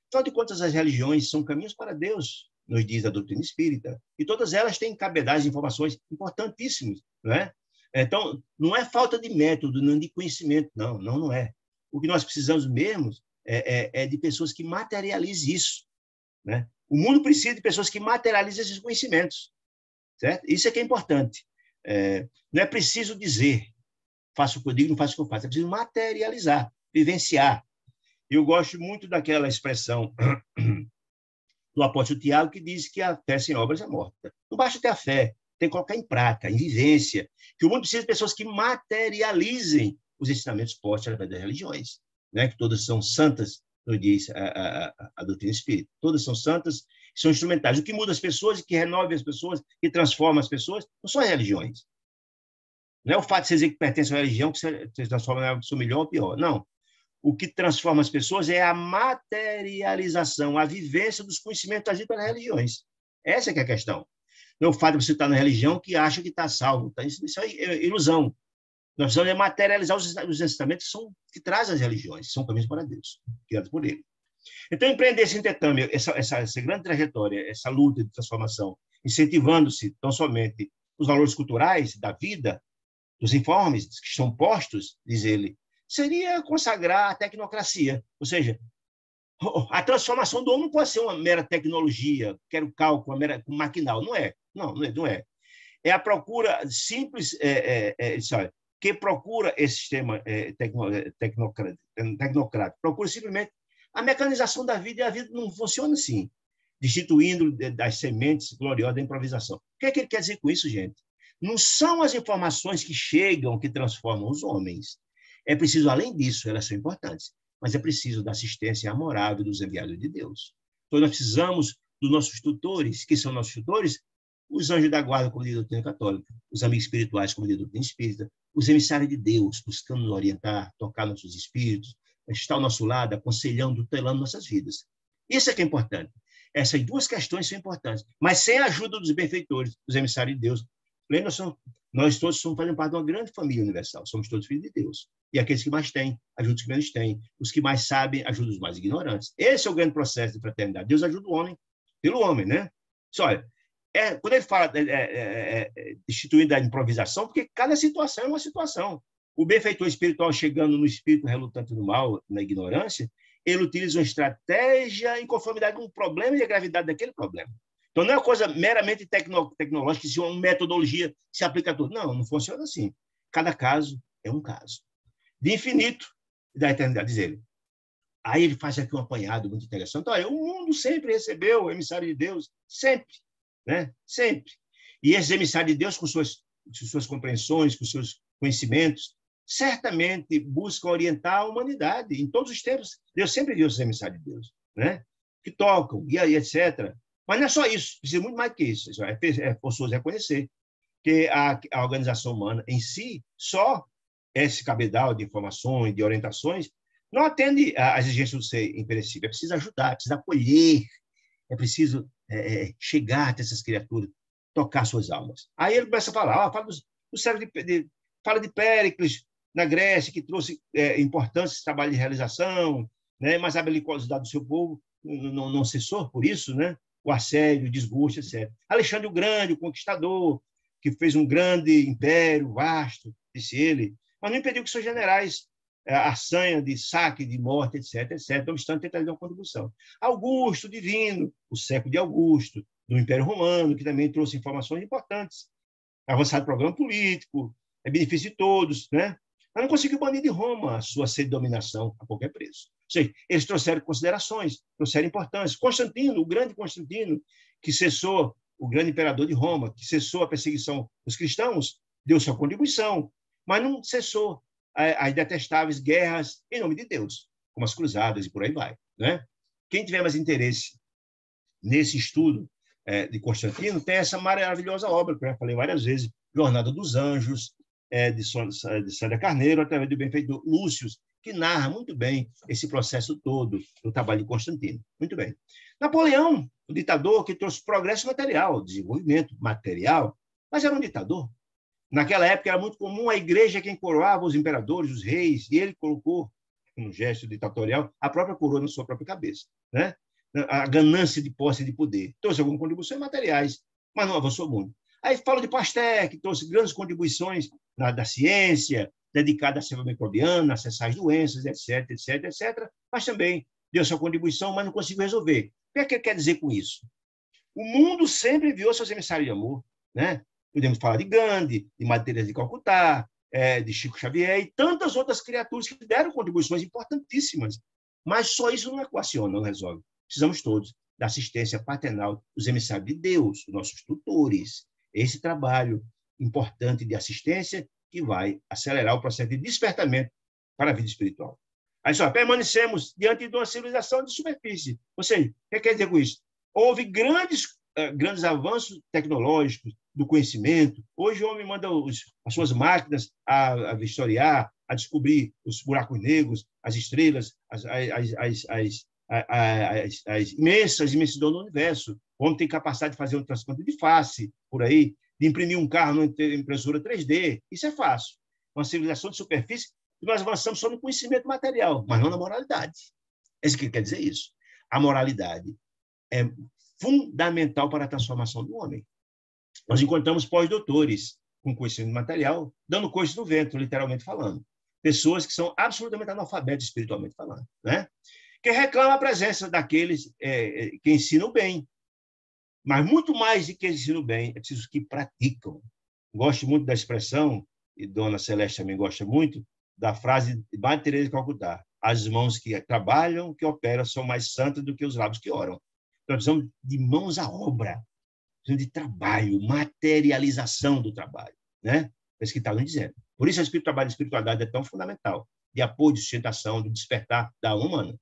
Afinal de contas, as religiões são caminhos para Deus, nos diz a doutrina espírita, e todas elas têm cabedais de informações importantíssimas, não é? Então, não é falta de método, não de conhecimento, não é. O que nós precisamos mesmo é de pessoas que materializem isso, né? O mundo precisa de pessoas que materializem esses conhecimentos, certo? Isso é que é importante. Não é preciso dizer, faço o que eu digo, não faço o que eu faço, é preciso materializar, vivenciar. Eu gosto muito daquela expressão do apóstolo Tiago, que diz que a fé sem obras é morta. Não basta ter a fé, tem que colocar em prática, em vivência, que o mundo precisa de pessoas que materializem os ensinamentos postos através das religiões, né? Que todas são santas, como diz a doutrina espírita. Todas são santas, são instrumentais. O que muda as pessoas, que renove as pessoas, que transforma as pessoas, não são as religiões. Não é o fato de você dizer que pertence à religião que você transforma na pessoa melhor ou pior. Não. O que transforma as pessoas é a materialização, a vivência dos conhecimentos trazidos pelas religiões. Essa é que é a questão. Não é o fato de você estar na religião que acha que está salvo. Isso é ilusão. Nós precisamos materializar os ensinamentos que trazem as religiões, que são caminhos para Deus, criados por Ele. Então, empreender esse intercâmbio, essa grande trajetória, essa luta de transformação, incentivando-se tão somente os valores culturais da vida, dos informes que estão postos, diz ele, seria consagrar a tecnocracia. Ou seja, a transformação do homem não pode ser uma mera tecnologia, quero cálculo, uma mera maquinal. Não é. Não é. É a procura simples, olha, que procura esse sistema tecnocrático. Procura simplesmente a mecanização da vida, e a vida não funciona assim, destituindo das sementes gloriosas da improvisação. O que é que ele quer dizer com isso, gente? Não são as informações que chegam que transformam os homens. É preciso, além disso, elas são importantes, mas é preciso da assistência amorável dos enviados de Deus. Então, nós precisamos dos nossos tutores, que são nossos tutores, os anjos da guarda, como diz a doutrina católica, os amigos espirituais, como diz a doutrina espírita, os emissários de Deus, buscando nos orientar, tocar nossos espíritos, estar ao nosso lado, aconselhando, tutelando nossas vidas. Isso é que é importante. Essas duas questões são importantes, mas sem a ajuda dos benfeitores, dos emissários de Deus. Nós todos somos fazendo parte de uma grande família universal, somos todos filhos de Deus. E aqueles que mais têm, ajudam os que menos têm. Os que mais sabem, ajudam os mais ignorantes. Esse é o grande processo de fraternidade. Deus ajuda o homem pelo homem, né? Olha, quando ele fala instituindo a improvisação, porque cada situação é uma situação. O benfeitor espiritual chegando no espírito relutante do mal, na ignorância, ele utiliza uma estratégia em conformidade com o problema e a gravidade daquele problema. Então, não é uma coisa meramente tecnológica, se uma metodologia se aplica a tudo. Não funciona assim. Cada caso é um caso. De infinito e da eternidade, diz ele. Aí ele faz aqui um apanhado muito interessante. Olha, o mundo sempre recebeu o emissário de Deus, sempre, né? Sempre. E esses emissários de Deus, com suas compreensões, com seus conhecimentos, certamente buscam orientar a humanidade. Em todos os tempos, Deus sempre viu os emissários de Deus, né? Que tocam, e aí, etc. Mas não é só isso, precisa muito mais que isso. É forçoso reconhecer que a organização humana em si, só esse cabedal de informações, de orientações, não atende às exigências do ser imperecível. É preciso ajudar, é preciso acolher, é preciso chegar até essas criaturas, tocar suas almas. Aí ele começa a falar, fala de Péricles, na Grécia, que trouxe importância esse trabalho de realização, né? Mas a belicosidade do seu povo não cessou por isso, né? O assédio, o desgosto, etc. Alexandre o Grande, o conquistador, que fez um grande império vasto, disse ele, mas não impediu que seus generais a sanha de saque, de morte, etc., etc., não obstante ter trazido uma contribuição. Augusto, divino, o século de Augusto, do Império Romano, que também trouxe informações importantes. Avançado programa político, benefício de todos, né? Mas não conseguiu banir de Roma a sua sede de dominação a qualquer preço. Ou seja, eles trouxeram considerações, trouxeram importância. Constantino, o grande Constantino, que cessou, o grande imperador de Roma, que cessou a perseguição dos cristãos, deu sua contribuição, mas não cessou as detestáveis guerras em nome de Deus, como as cruzadas e por aí vai, né? Quem tiver mais interesse nesse estudo de Constantino, tem essa maravilhosa obra, que eu já falei várias vezes, Jornada dos Anjos, de Célia Carneiro, através do benfeitor Lúcio, que narra muito bem esse processo todo do trabalho de Constantino. Muito bem. Napoleão, o ditador que trouxe progresso material, desenvolvimento material, mas era um ditador. Naquela época era muito comum a igreja quem coroava os imperadores, os reis, e ele colocou, no gesto ditatorial, a própria coroa na sua própria cabeça, né? A ganância de posse e de poder. Trouxe algumas contribuições materiais, mas não avançou muito. Aí falo de Pasteur, que trouxe grandes contribuições da ciência, dedicada à selva microbiana, a cessar as doenças, etc., etc., etc., mas também deu sua contribuição, mas não conseguiu resolver. O que ele quer dizer com isso? O mundo sempre enviou seus emissários de amor, né? Podemos falar de Gandhi, de Madre Teresa de Calcutá, de Chico Xavier e tantas outras criaturas que deram contribuições importantíssimas. Mas só isso não equaciona, não resolve. Precisamos todos da assistência paternal dos emissários de Deus, dos nossos tutores. Esse trabalho importante de assistência que vai acelerar o processo de despertamento para a vida espiritual. Aí só, permanecemos diante de uma civilização de superfície. Ou seja, o que quer dizer com isso? Houve grandes avanços tecnológicos do conhecimento. Hoje o homem manda as suas máquinas a vistoriar, a descobrir os buracos negros, as estrelas, as imensas imensidões do universo. O homem tem capacidade de fazer um transplante de face, por aí, de imprimir um carro numa impressora 3D. Isso é fácil. Uma civilização de superfície, e nós avançamos só no conhecimento material, mas não na moralidade. É isso que quer dizer isso. A moralidade é fundamental para a transformação do homem. Nós encontramos pós-doutores com conhecimento material, dando coisas no vento, literalmente falando. Pessoas que são absolutamente analfabetas espiritualmente falando, né? Que reclamam a presença daqueles que ensinam bem. Mas muito mais do que ensinam bem, é preciso que praticam. Gosto muito da expressão, e Dona Celeste também gosta muito, da frase de Madre Teresa de Calcutá: as mãos que trabalham, que operam, são mais santas do que os lábios que oram. Então, precisamos de mãos à obra, precisamos de trabalho, materialização do trabalho, né? É isso que está nos dizendo. Por isso, o trabalho de espiritualidade é tão fundamental, de apoio, de sustentação, de despertar da alma humana.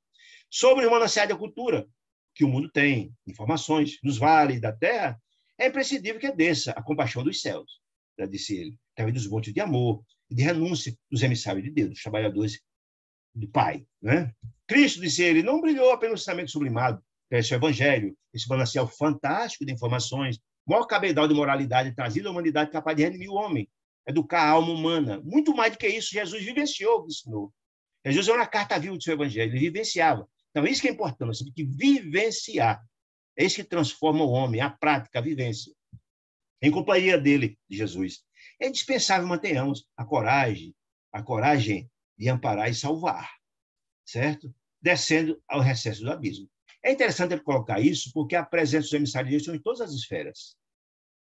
Sobre o manancial da cultura, que o mundo tem, informações, nos vales da terra, é imprescindível que desça a compaixão dos céus, já disse ele, através dos montes de amor e de renúncia dos emissários de Deus, dos trabalhadores do Pai, né? Cristo, disse ele, não brilhou apenas no ensinamento sublimado, esse evangelho, esse manancial fantástico de informações, maior cabedal de moralidade trazido à humanidade capaz de redimir o homem, educar a alma humana. Muito mais do que isso, Jesus vivenciou o que ensinou. Jesus é uma carta viva do seu evangelho, ele vivenciava. Então, isso que é importante, nós temos que vivenciar. É isso que transforma o homem, a prática, a vivência. Em companhia dele, de Jesus. É indispensável mantenhamos a coragem de amparar e salvar, certo? Descendo ao recesso do abismo. É interessante ele colocar isso, porque a presença dos emissários de Deus são em todas as esferas.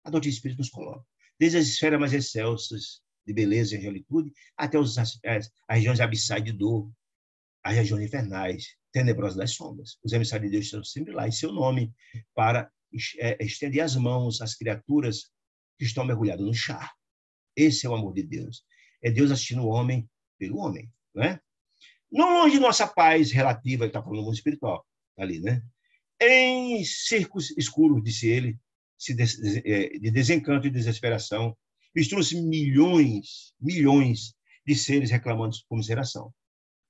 A doutrina espírita nos coloca. Desde as esferas mais excelsas, de beleza e angelitude, até as regiões abissais de dor, as regiões infernais, tenebrosas das sombras. Os emissários de Deus estão sempre lá, em seu nome, para estender as mãos às criaturas que estão mergulhadas no char. Esse é o amor de Deus. É Deus assistindo o homem pelo homem, não é? Não longe de nossa paz relativa, ele está falando do mundo espiritual, ali, né? em círculos escuros, disse ele, de desencanto e desesperação, misturou-se milhões de seres reclamando comiseração,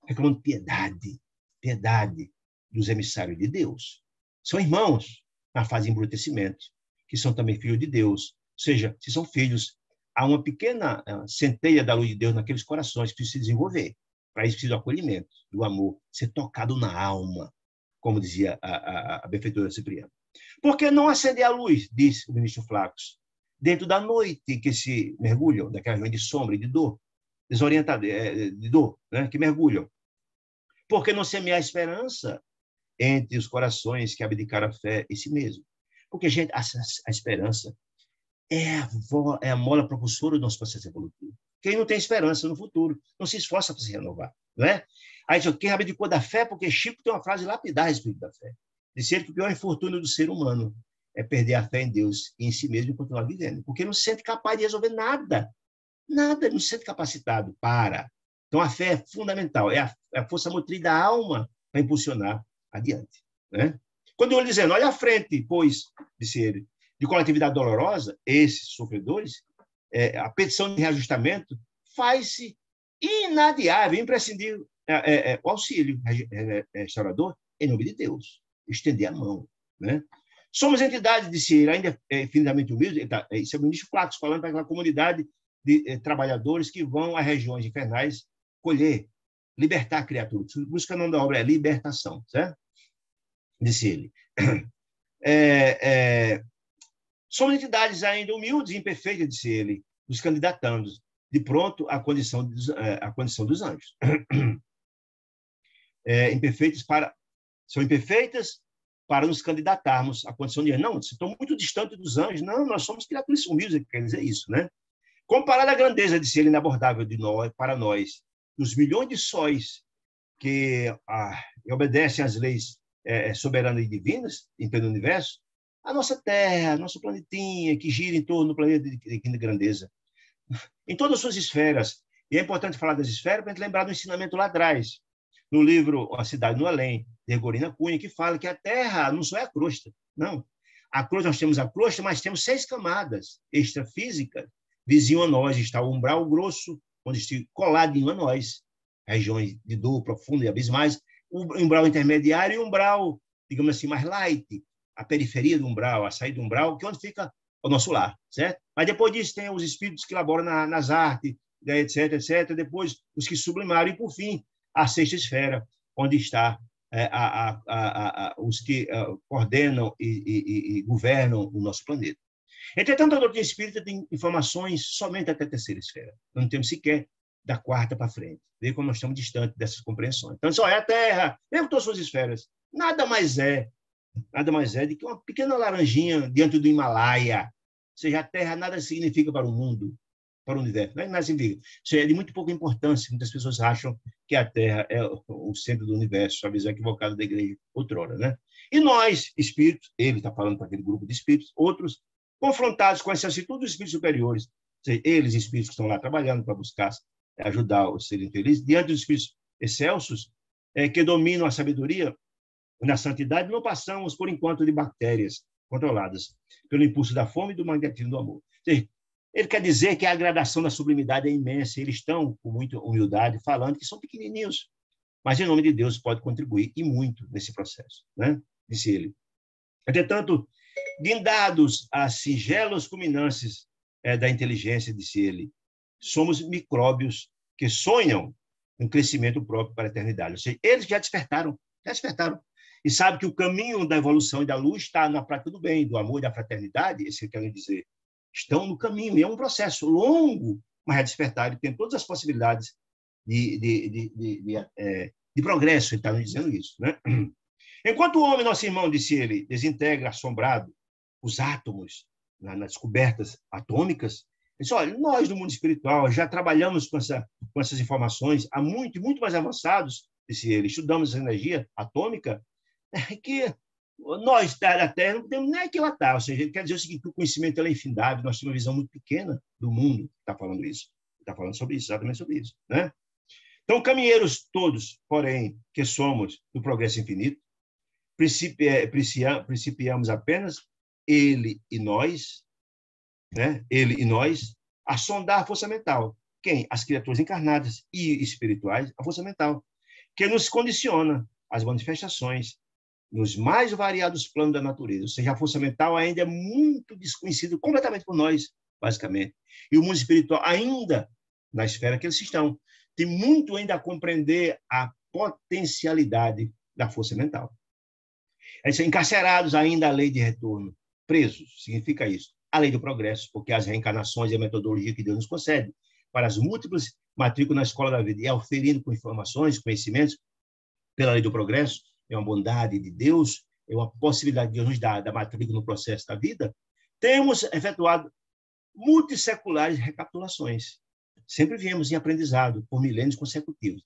reclamando piedade dos emissários de Deus. São irmãos na fase de embrutecimento, que são também filhos de Deus. Ou seja, se são filhos, há uma pequena centelha da luz de Deus naqueles corações que precisam se desenvolver. Para isso precisa do acolhimento, do amor, ser tocado na alma, como dizia a benfeitora Cipriana. Por que não acender a luz, disse o ministro Flacos, dentro da noite que se mergulham, daquela região de sombra e de dor, desorientado, de dor, né, que mergulham? Por que não semear a esperança entre os corações que abdicaram a fé em si mesmo? Porque, gente, a esperança é a mola propulsora do nosso processo evolutivo. Quem não tem esperança no futuro não se esforça para se renovar, não é? Aí diz, quem abdicou da fé, porque Chico tem uma frase lapidar a respeito da fé. Disse ele que o pior infortúnio do ser humano é perder a fé em Deus e em si mesmo e continuar vivendo, porque não se sente capaz de resolver nada, não se sente capacitado para. Então, a fé é fundamental, é a força motriz da alma para impulsionar adiante, né? Quando eu dizendo, olha à frente, pois, disse ele, de coletividade dolorosa, esses sofredores, a petição de reajustamento faz-se inadiável, imprescindível, o auxílio restaurador em nome de Deus, estender a mão, né? Somos entidades, disse ele, ainda infinitamente humildes, isso é o ministro Flacos falando para aquela comunidade de trabalhadores que vão a regiões infernais colher, libertar a criatura. Por isso que o nome da obra é Libertação, certo? Disse ele. Somos entidades ainda humildes e imperfeitas, disse ele, nos candidatando de pronto à condição dos anjos. São imperfeitas para nos candidatarmos à condição de anjos. Não, estou muito distante dos anjos. Não, nós somos criaturas humildes, quer dizer isso, né? Comparada à grandeza, disse ele, inabordável de nós, para nós, dos milhões de sóis que obedecem às leis soberanas e divinas em pleno universo, a nossa Terra, nosso planetinha, que gira em torno do planeta de grandeza, em todas as suas esferas. E é importante falar das esferas para a gente lembrar do ensinamento lá atrás, no livro A Cidade no Além, de Gorina Cunha, que fala que a Terra não só é a crosta, não. A crosta, nós temos a crosta, mas temos 6 camadas extrafísicas. Vizinho a nós está o umbral grosso, onde está coladinho a nós, regiões de dor profunda e abismais, o umbral intermediário e o umbral, digamos assim, mais light, a periferia do umbral, a saída do umbral, que é onde fica o nosso lar, certo? Mas depois disso tem os espíritos que laboram nas artes, etc. Depois os que sublimaram e, por fim, a 6ª esfera, onde está os que coordenam e governam o nosso planeta. Entretanto, a doutrina espírita tem informações somente até a 3ª esfera. Não temos sequer da 4ª para frente. Vê como nós estamos distantes dessas compreensões. Então, só é a Terra, mesmo todas as suas esferas, nada mais é do que uma pequena laranjinha diante do Himalaia. Ou seja, a Terra nada significa para o mundo, para o universo. Nada significa. Isso é de muito pouca importância. Muitas pessoas acham que a Terra é o centro do universo, a visão equivocada da igreja outrora, né? E nós, espíritos, ele está falando para aquele grupo de espíritos, outros, confrontados com essa atitude dos espíritos superiores, seja, eles, espíritos que estão lá trabalhando para buscar ajudar os seres infelizes, diante dos espíritos excelsos, que dominam a sabedoria na santidade, não passamos, por enquanto, de bactérias controladas pelo impulso da fome e do magnetismo do amor. Seja, ele quer dizer que a gradação da sublimidade é imensa, eles estão, com muita humildade, falando que são pequenininhos, mas, em nome de Deus, pode contribuir, e muito, nesse processo, né? Disse ele. Entretanto, guindados às singelas culminâncias da inteligência, disse ele, somos micróbios que sonham um crescimento próprio para a eternidade. Ou seja, eles já despertaram, e sabem que o caminho da evolução e da luz está na prática do bem, do amor e da fraternidade, isso que querem dizer. Estão no caminho, e é um processo longo, mas é despertar, e tem todas as possibilidades de progresso, ele está nos dizendo isso, né? Enquanto o homem, nosso irmão, disse ele, desintegra, assombrado, os átomos nas descobertas atômicas, ele disse, olha, nós do mundo espiritual já trabalhamos com essas informações há muito mais avançados, disse ele, estudamos a energia atômica, que nós da Terra não temos nem aquilatar, ou seja, ele quer dizer o seguinte, que o conhecimento é infindável, nós temos uma visão muito pequena do mundo, está falando isso, está falando sobre isso, exatamente sobre isso, né? Então, caminheiros todos, porém, que somos do progresso infinito, principiamos apenas, ele e nós, né? Ele e nós, a sondar a força mental. Quem? As criaturas encarnadas e espirituais, a força mental, que nos condiciona às manifestações nos mais variados planos da natureza. Ou seja, a força mental ainda é muito desconhecida completamente por nós, basicamente. E o mundo espiritual ainda, na esfera que eles estão, tem muito ainda a compreender a potencialidade da força mental. Eles são encarcerados ainda à lei de retorno, presos, significa isso. A lei do progresso, porque as reencarnações e a metodologia que Deus nos concede para as múltiplas matrículas na escola da vida e auferindo com informações, conhecimentos, pela lei do progresso, é uma bondade de Deus, é uma possibilidade de Deus nos dar da matrícula no processo da vida, temos efetuado multisseculares recapitulações. Sempre viemos em aprendizado por milênios consecutivos.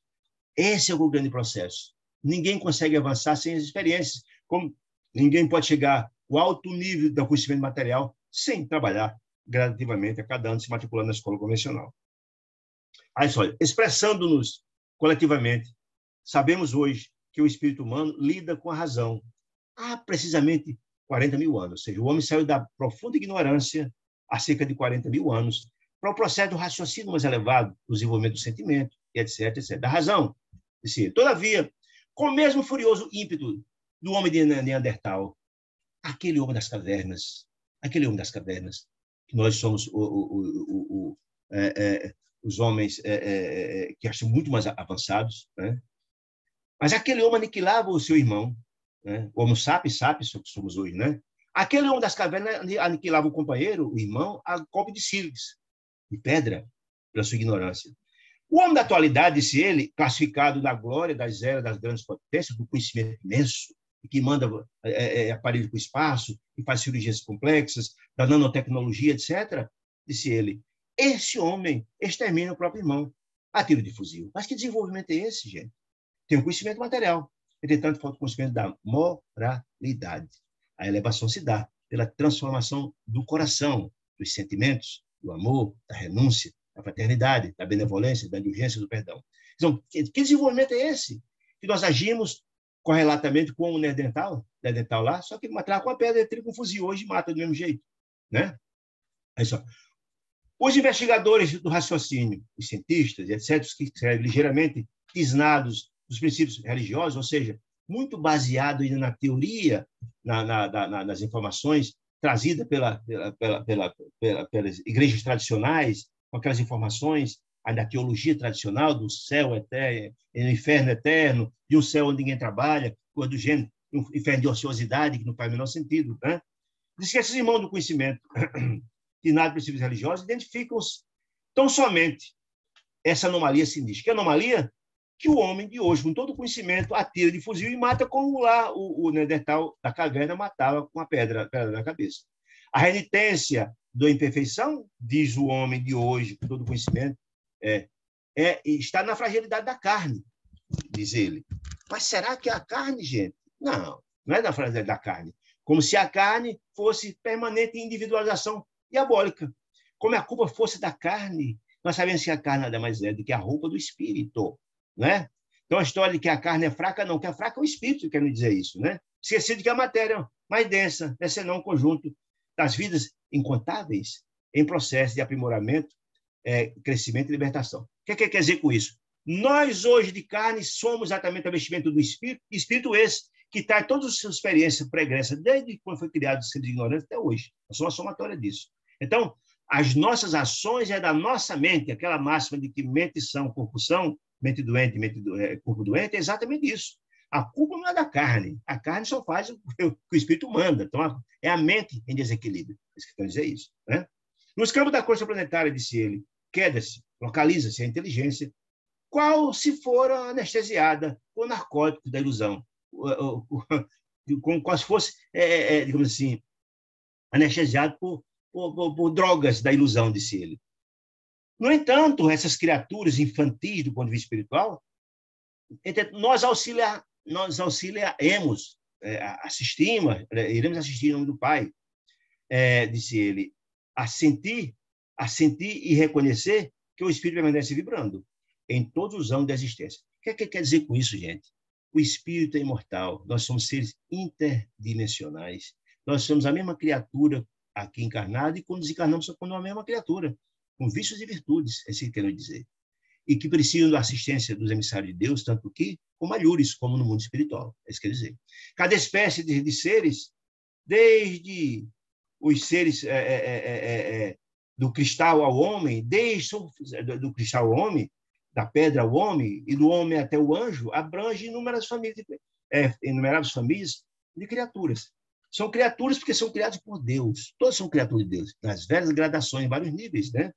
Esse é o grande processo. Ninguém consegue avançar sem as experiências. Como ninguém pode chegar ao alto nível do conhecimento material sem trabalhar gradativamente a cada ano se matriculando na escola convencional. Aí só, expressando-nos coletivamente, sabemos hoje que o espírito humano lida com a razão há precisamente 40 mil anos. Ou seja, o homem saiu da profunda ignorância há cerca de 40 mil anos para o processo do raciocínio mais elevado, do desenvolvimento do sentimento, etc., etc., da razão. Todavia, com o mesmo furioso ímpeto do homem de Neandertal, aquele homem das cavernas, que nós somos os homens que acham muito mais avançados, né? Mas aquele homem aniquilava o seu irmão, né? O Homo sapiens, que somos hoje, né? Aquele homem das cavernas aniquilava o companheiro, o irmão, a golpe de sílex, de pedra, pela sua ignorância. O homem da atualidade, disse ele, classificado na glória das eras das grandes potências, do conhecimento imenso, que manda aparelho para o espaço, que faz cirurgias complexas, da nanotecnologia, etc., disse ele, esse homem extermina o próprio irmão a tiro de fuzil. Mas que desenvolvimento é esse, gente? Tem um conhecimento material. Entretanto, falta o conhecimento da moralidade. A elevação se dá pela transformação do coração, dos sentimentos, do amor, da renúncia, da fraternidade, da benevolência, da indulgência, do perdão. Então, que desenvolvimento é esse? Que nós agimos correlatamente com o Neandertal lá, só que matar com a pedra elétrica com um fuzil hoje mata do mesmo jeito, né? Aí só. Os investigadores do raciocínio, os cientistas, etc., que escrevem ligeiramente tisnados dos princípios religiosos, ou seja, muito baseado ainda na teoria, nas informações trazidas pelas igrejas tradicionais, com aquelas informações da teologia tradicional do céu eterno, do inferno eterno, de um céu onde ninguém trabalha, coisa do gênero, um inferno de ociosidade, que não faz o menor sentido, né? Diz que esses irmãos do conhecimento, tinados princípios religiosos, identificam tão somente essa anomalia sinistra. Que anomalia? Que o homem de hoje, com todo o conhecimento, atira de fuzil e mata como lá o Neandertal da caverna matava com a pedra na cabeça. A renitência da imperfeição, diz o homem de hoje, com todo o conhecimento, está na fragilidade da carne, diz ele. Mas será que a carne, gente? Não é na fragilidade da carne. Como se a carne fosse permanente individualização diabólica. Como a culpa fosse da carne, nós sabemos que a carne nada mais é do que a roupa do espírito, né? Então, a história de que a carne é fraca, não, que a fraca é o espírito, quer dizer isso, né? Esquecido que a matéria mais densa, é senão um conjunto das vidas incontáveis em processo de aprimoramento, crescimento e libertação. O que quer dizer com isso? Nós, hoje, de carne, somos exatamente o vestimento do espírito, espírito esse que traz todas as suas experiências pregressas, desde quando foi criado o ser ignorante até hoje. Nós somos a somatória disso. Então, as nossas ações é da nossa mente, aquela máxima de que mente são, corpo são, mente doente, corpo doente, é exatamente isso. A culpa não é da carne. A carne só faz o que o espírito manda. Então, é a mente em desequilíbrio. Eles querem dizer isso, né? Nos campos da coisa planetária, disse ele, queda-se, localiza-se a inteligência, qual se for anestesiada com narcótico da ilusão, como se fosse, digamos assim, anestesiado por drogas da ilusão, disse ele. No entanto, essas criaturas infantis do ponto de vista espiritual, nós auxiliaremos, iremos assistir em nome do Pai, disse ele, a sentir e reconhecer que o espírito permanece vibrando em todos os anos da existência. O que quer dizer com isso, gente? o espírito é imortal, nós somos seres interdimensionais. Nós somos a mesma criatura aqui encarnada e quando desencarnamos somos a mesma criatura, com vícios e virtudes, é isso que quero dizer. E que precisam da assistência dos emissários de Deus, tanto aqui como alhures, como no mundo espiritual. É isso que quer dizer. Cada espécie de seres, desde os seres do cristal ao homem, desde do cristal ao homem, da pedra ao homem, e do homem até o anjo, abrange inumeráveis famílias de criaturas. São criaturas porque são criadas por Deus. Todos são criaturas de Deus, nas várias gradações, em vários níveis, né?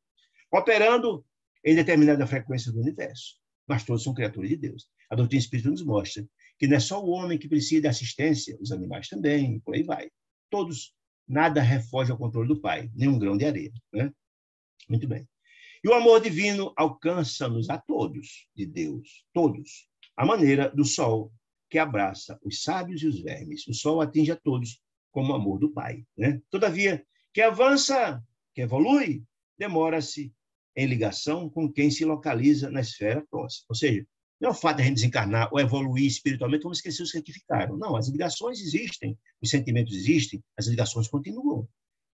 Operando em determinada frequência do universo. Mas todos são criaturas de Deus. A doutrina espírita nos mostra que não é só o homem que precisa de assistência, os animais também, por aí vai. Todos, nada refoge ao controle do Pai, nem um grão de areia, né? Muito bem. E o amor divino alcança-nos a todos, de Deus, todos, à maneira do sol, que abraça os sábios e os vermes. O sol atinge a todos como o amor do Pai, né? Todavia, quem avança, quem evolui, demora-se em ligação com quem se localiza na esfera próxima. Ou seja, não é o fato de a gente desencarnar ou evoluir espiritualmente, vamos esquecer os que ficaram. Não, as ligações existem, os sentimentos existem, as ligações continuam.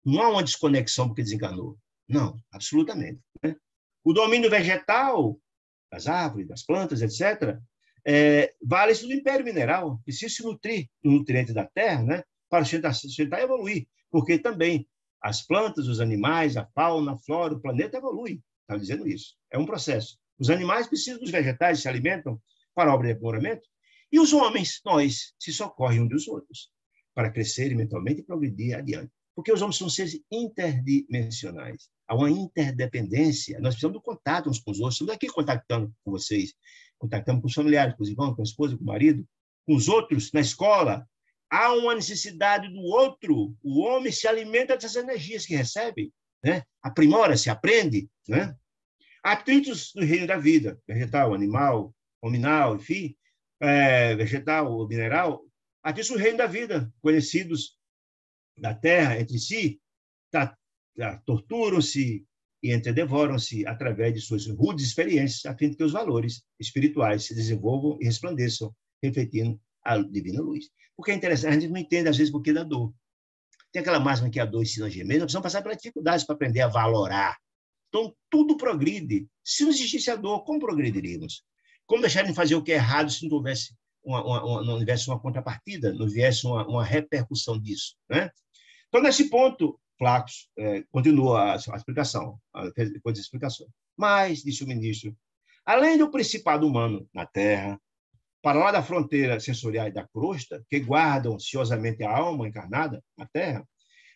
Não há uma desconexão porque desencarnou. Não, absolutamente, né? O domínio vegetal, das árvores, das plantas, etc., vale-se do império mineral, precisa se nutrir do nutriente da terra, né, para sustentar e evoluir, porque também as plantas, os animais, a fauna, a flora, o planeta evolui, está dizendo isso. É um processo. Os animais precisam dos vegetais, se alimentam para a obra de aprimoramento, e os homens, nós, se socorrem uns dos outros, para crescerem mentalmente e progredir adiante. Porque os homens são seres interdimensionais. Há uma interdependência. Nós precisamos do contato uns com os outros. Estamos aqui contactando com vocês, contactando com os familiares, com os irmãos, com a esposa, com o marido, com os outros na escola. Há uma necessidade do outro. O homem se alimenta dessas energias que recebe, né? Aprimora-se, aprende, né? Atritos do reino da vida, vegetal, animal, hominal, enfim, vegetal ou mineral, atritos do reino da vida, conhecidos da terra entre si, torturam-se e entredevoram-se através de suas rudes experiências, a fim de que os valores espirituais se desenvolvam e resplandeçam, refletindo a divina luz. Porque é interessante, a gente não entende, às vezes, por que da dor. Tem aquela máxima que a dor ensina a gemer, nós precisamos passar pelas dificuldades para aprender a valorar. Então, tudo progride. Se não existisse a dor, como progrediríamos? Como deixar de fazer o que é errado se não houvesse não houvesse uma contrapartida, não houvesse uma repercussão disso, né? Então, nesse ponto, Flacos continua a explicação, depois da explicação. Mas, disse o ministro, além do principado humano na Terra, para lá da fronteira sensorial e da crosta, que guardam ansiosamente a alma encarnada na Terra,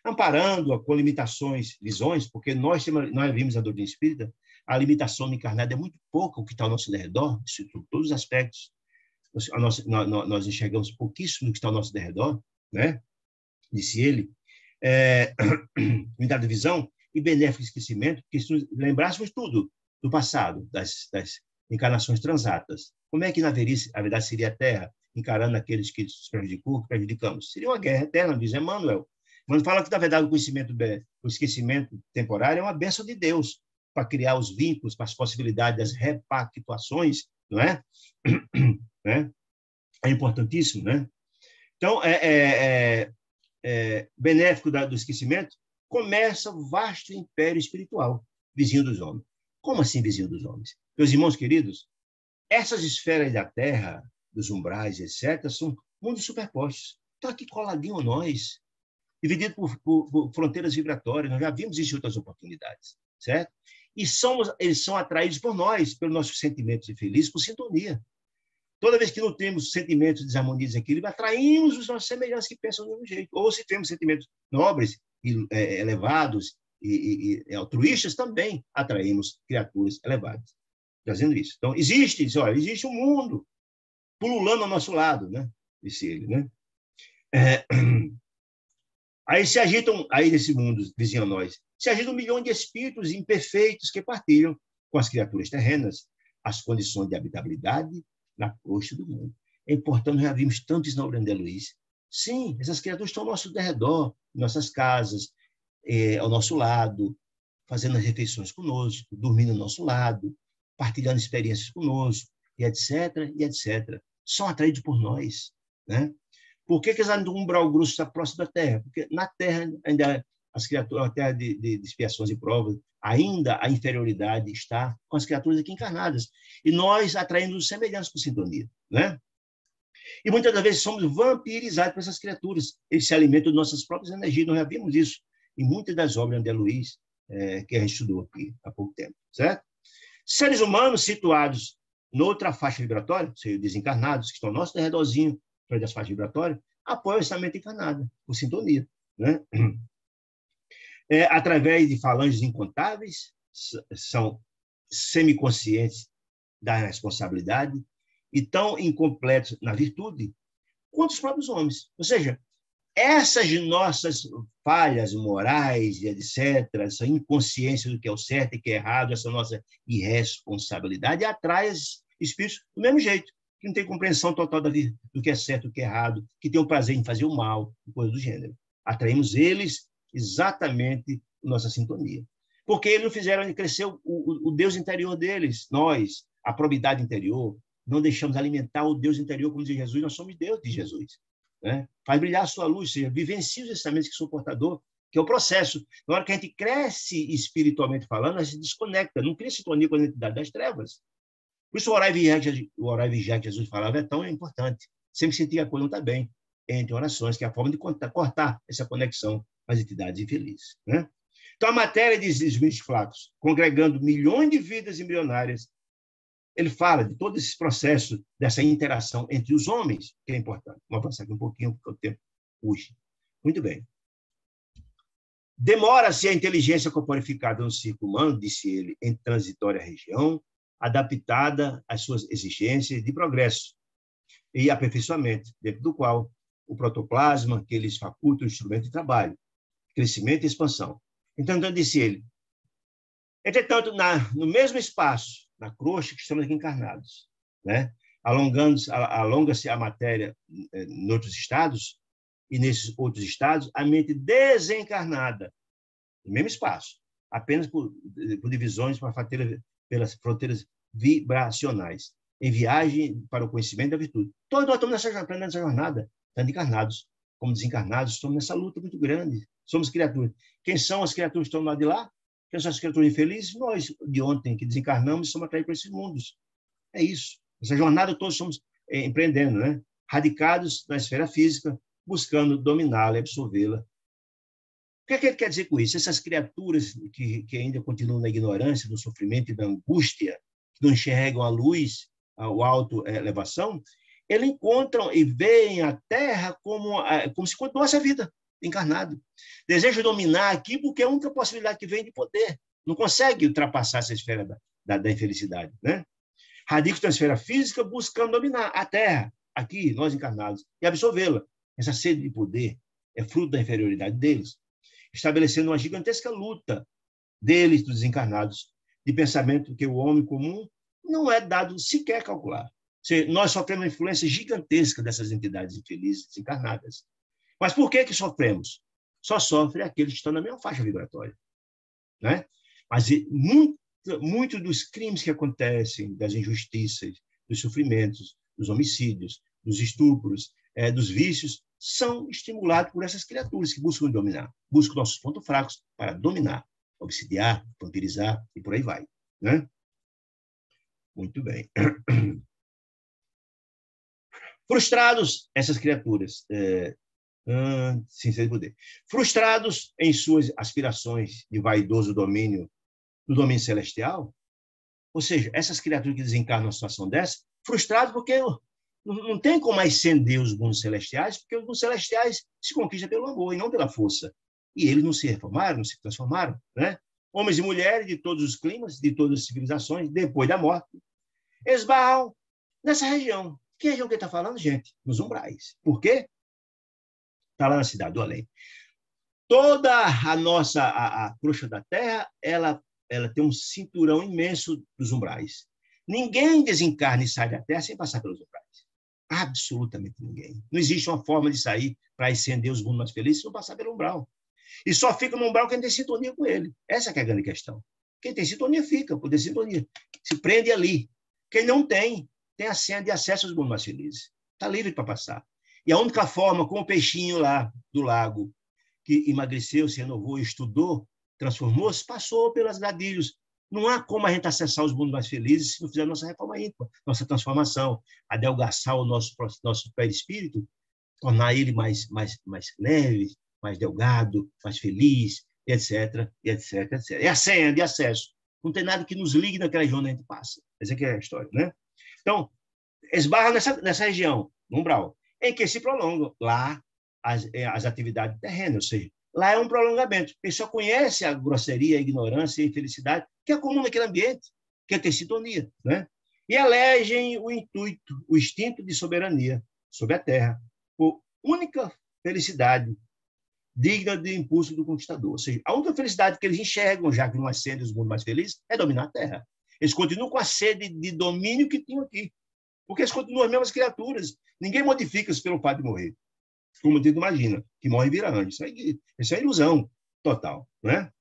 amparando-a com limitações, visões, porque nós vimos a doutrina espírita, a limitação encarnada é muito pouca o que está ao nosso redor, isso, em todos os aspectos. Nós enxergamos pouquíssimo do que está ao nosso redor, né? Disse ele. Unidade de visão e benéfico esquecimento, porque se lembrássemos tudo do passado, das encarnações transatas, como é que na verdade seria a Terra encarando aqueles que nos prejudicam, que prejudicamos? Seria uma guerra eterna, diz Emmanuel. Mas fala que, na verdade, o esquecimento temporário é uma bênção de Deus para criar os vínculos, para as possibilidades das repactuações, não é? É importantíssimo, né? Então, benéfico do esquecimento, começa o vasto império espiritual, vizinho dos homens. Como assim vizinho dos homens? Meus irmãos queridos, essas esferas da Terra, dos umbrais, etc., são mundos superpostos. Estão aqui coladinho a nós, dividido por fronteiras vibratórias. Nós já vimos isso em outras oportunidades, certo? E eles são atraídos por nós, pelos nossos sentimentos infelizes, por sintonia. Toda vez que não temos sentimentos de desarmonia e desequilíbrio, atraímos os nossos semelhantes que pensam do mesmo jeito. Ou se temos sentimentos nobres, elevados e altruístas, também atraímos criaturas elevadas. Trazendo isso. Então, existe um mundo pululando ao nosso lado, né? Disse ele, né? Aí se agitam, aí nesse mundo, vizinho a nós, se agitam 1 milhão de espíritos imperfeitos que partilham com as criaturas terrenas as condições de habitabilidade na crosta do mundo. É importante, nós já vimos tanto isso na obra de André Luiz. Sim, essas criaturas estão ao nosso redor, em nossas casas, ao nosso lado, fazendo as refeições conosco, dormindo ao nosso lado, partilhando experiências conosco, e etc., e etc. são atraídos por nós, né? Por que eles andam um umbral grosso está próximo da Terra? Porque na Terra ainda as criaturas, a Terra de expiações e provas, ainda a inferioridade está com as criaturas aqui encarnadas. E nós atraímos semelhantes por sintonia, né? E muitas das vezes somos vampirizados por essas criaturas. Eles se alimentam de nossas próprias energias. Nós já vimos isso em muitas das obras de André Luiz, que a gente estudou aqui há pouco tempo, certo? Seres humanos situados noutra faixa vibratória, ou seja, desencarnados, que estão ao nosso redorzinho, das faixas vibratórias, apoiam essa mente encarnada, por sintonia, né? Através de falanges incontáveis, são semiconscientes da responsabilidade e tão incompletos na virtude quanto os próprios homens. Ou seja, essas nossas falhas morais e etc., essa inconsciência do que é o certo e que é errado, essa nossa irresponsabilidade atrai espíritos do mesmo jeito, que não tem compreensão total do que é certo e do que é errado, que tem o prazer em fazer o mal, coisa do gênero. Atraímos eles exatamente nossa sintonia. Porque eles não fizeram crescer o Deus interior deles, nós, a probidade interior, não deixamos alimentar o Deus interior, como diz Jesus, nós somos Deus de Jesus. Né? Faz brilhar a sua luz, ou seja, vivencia os ensinamentos que sou portador, que é o processo. Na hora que a gente cresce espiritualmente falando, a gente se desconecta, não cria sintonia com a identidade das trevas. Por isso o orar e vigiar que Jesus falava é tão importante. Sempre sentir que a coisa não está bem, entre orações, que é a forma de cortar essa conexão com as entidades infelizes. Né? Então, a matéria de espíritos flacos, congregando milhões de vidas embrionárias, ele fala de todo esse processo, dessa interação entre os homens, que é importante. Vamos avançar aqui um pouquinho, porque o tempo puxa. Muito bem. Demora-se a inteligência corporificada no círculo humano, disse ele, em transitória região, adaptada às suas exigências de progresso e aperfeiçoamento, dentro do qual o protoplasma, que lhes faculta o instrumento de trabalho, crescimento e expansão. Então, disse ele, entretanto, no mesmo espaço, na crosta que estamos aqui encarnados, né? Alonga-se a matéria em outros estados, e nesses outros estados, a mente desencarnada, no mesmo espaço, apenas por divisões pelas fronteiras vibracionais, em viagem para o conhecimento da virtude. Todos nós estamos nessa jornada, tanto encarnados como desencarnados, estamos nessa luta muito grande. Somos criaturas. Quem são as criaturas que estão lá de lá? Quem são as criaturas infelizes? Nós, de ontem, que desencarnamos, somos atraídos para esses mundos. É isso. Essa jornada todos estamos empreendendo, né? Radicados na esfera física, buscando dominá-la e absorvê-la. O que é que ele quer dizer com isso? Essas criaturas que ainda continuam na ignorância, no sofrimento e na angústia, que não enxergam a luz, a auto-elevação, eles encontram e veem a Terra como se continuasse a vida, encarnado. Deseja dominar aqui porque é a única possibilidade que vem de poder. Não consegue ultrapassar essa esfera da infelicidade, né? Radicam na esfera física buscando dominar a Terra, aqui, nós encarnados, e absorvê-la. Essa sede de poder é fruto da inferioridade deles, estabelecendo uma gigantesca luta deles, dos desencarnados, de pensamento que o homem comum não é dado sequer a calcular. Nós sofremos uma influência gigantesca dessas entidades infelizes desencarnadas. Mas por que sofremos? Só sofrem aqueles que estão na mesma faixa vibratória, né? Mas muito dos crimes que acontecem, das injustiças, dos sofrimentos, dos homicídios, dos estupros, dos vícios, são estimulados por essas criaturas que buscam dominar, buscam nossos pontos fracos para dominar, obsidiar, vampirizar e por aí vai, né? Muito bem. Frustrados, essas criaturas, sem ser poder, frustrados em suas aspirações de vaidoso domínio, do domínio celestial, ou seja, essas criaturas que desencarnam uma situação dessa, frustrados porque não tem como ascender os mundos celestiais, porque os mundos celestiais se conquistam pelo amor e não pela força. E eles não se reformaram, não se transformaram, né? Homens e mulheres de todos os climas, de todas as civilizações, depois da morte, esbarram nessa região. Que região que ele está falando, gente? Nos umbrais. Por quê? Está lá na cidade do além. Toda a nossa a crosta da Terra, ela tem um cinturão imenso dos umbrais. Ninguém desencarna e sai da Terra sem passar pelos umbrais. Absolutamente ninguém. Não existe uma forma de sair para ascender os mundos mais felizes sem passar pelo umbral. E só fica no umbral quem tem sintonia com ele. Essa que é a grande questão. Quem tem sintonia fica, poder sintonia. Se prende ali. Quem não tem, tem a senha de acesso aos mundos mais felizes. Está livre para passar. E a única forma, como o peixinho lá do lago, que emagreceu, se renovou, estudou, transformou-se, passou pelas gradilhos. Não há como a gente acessar os mundos mais felizes se não fizer nossa reforma íntima, nossa transformação, adelgaçar o nosso perispírito, tornar ele mais leve, mais delgado, mais feliz, etc, etc, etc. É a senha de acesso. Não tem nada que nos ligue naquela região onde a gente passa. Essa aqui é a história, né? Então, esbarra nessa região, no umbral, em que se prolongam lá as atividades terrenas, ou seja, lá é um prolongamento. Ele só conhece a grosseria, a ignorância e a infelicidade que é comum naquele ambiente, que é ter sintonia, né? E elegem o intuito, o instinto de soberania sobre a terra, por única felicidade digna de impulso do conquistador. Ou seja, a única felicidade que eles enxergam, já que não ascendem os mundos mais felizes, é dominar a terra. Eles continuam com a sede de domínio que tinham aqui, porque eles continuam as mesmas criaturas. Ninguém modifica-se pelo fato de morrer. Como a gente imagina, que morre e vira anjo. Isso é ilusão total, né?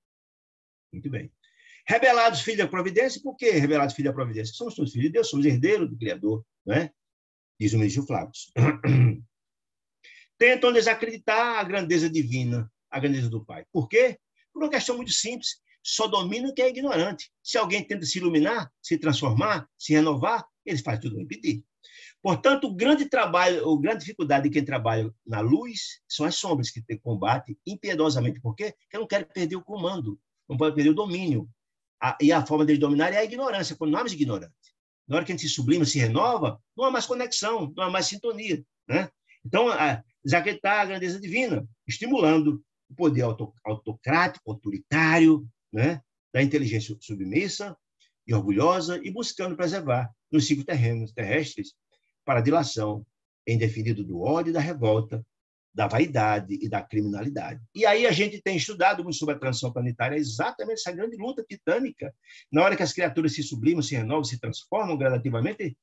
Muito bem. Rebelados, filhos da providência. Por que rebelados, filhos da providência? Somos todos filhos de Deus, somos herdeiros do Criador, né? Diz o ministro Flávio. Tentam desacreditar a grandeza divina, a grandeza do Pai. Por quê? Por uma questão muito simples. Só domina quem é ignorante. Se alguém tenta se iluminar, se transformar, se renovar, ele faz tudo para impedir. Portanto, o grande trabalho, a grande dificuldade de quem trabalha na luz são as sombras que combate impiedosamente. Por quê? Porque não querem perder o comando, não podem perder o domínio. E a forma de dominar é a ignorância, quando não há mais ignorante. Na hora que a gente se sublima, se renova, não há mais conexão, não há mais sintonia, né? Então, desacreditar a grandeza divina, estimulando o poder autocrático, autoritário, né, da inteligência submissa e orgulhosa, e buscando preservar nos ciclos terrestres para a dilação indefinido do ódio e da revolta, da vaidade e da criminalidade. E aí a gente tem estudado muito sobre a transição planetária, exatamente essa grande luta titânica. Na hora que as criaturas se sublimam, se renovam, se transformam gradativamente,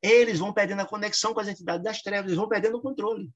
eles vão perdendo a conexão com as entidades das trevas, eles vão perdendo o controle.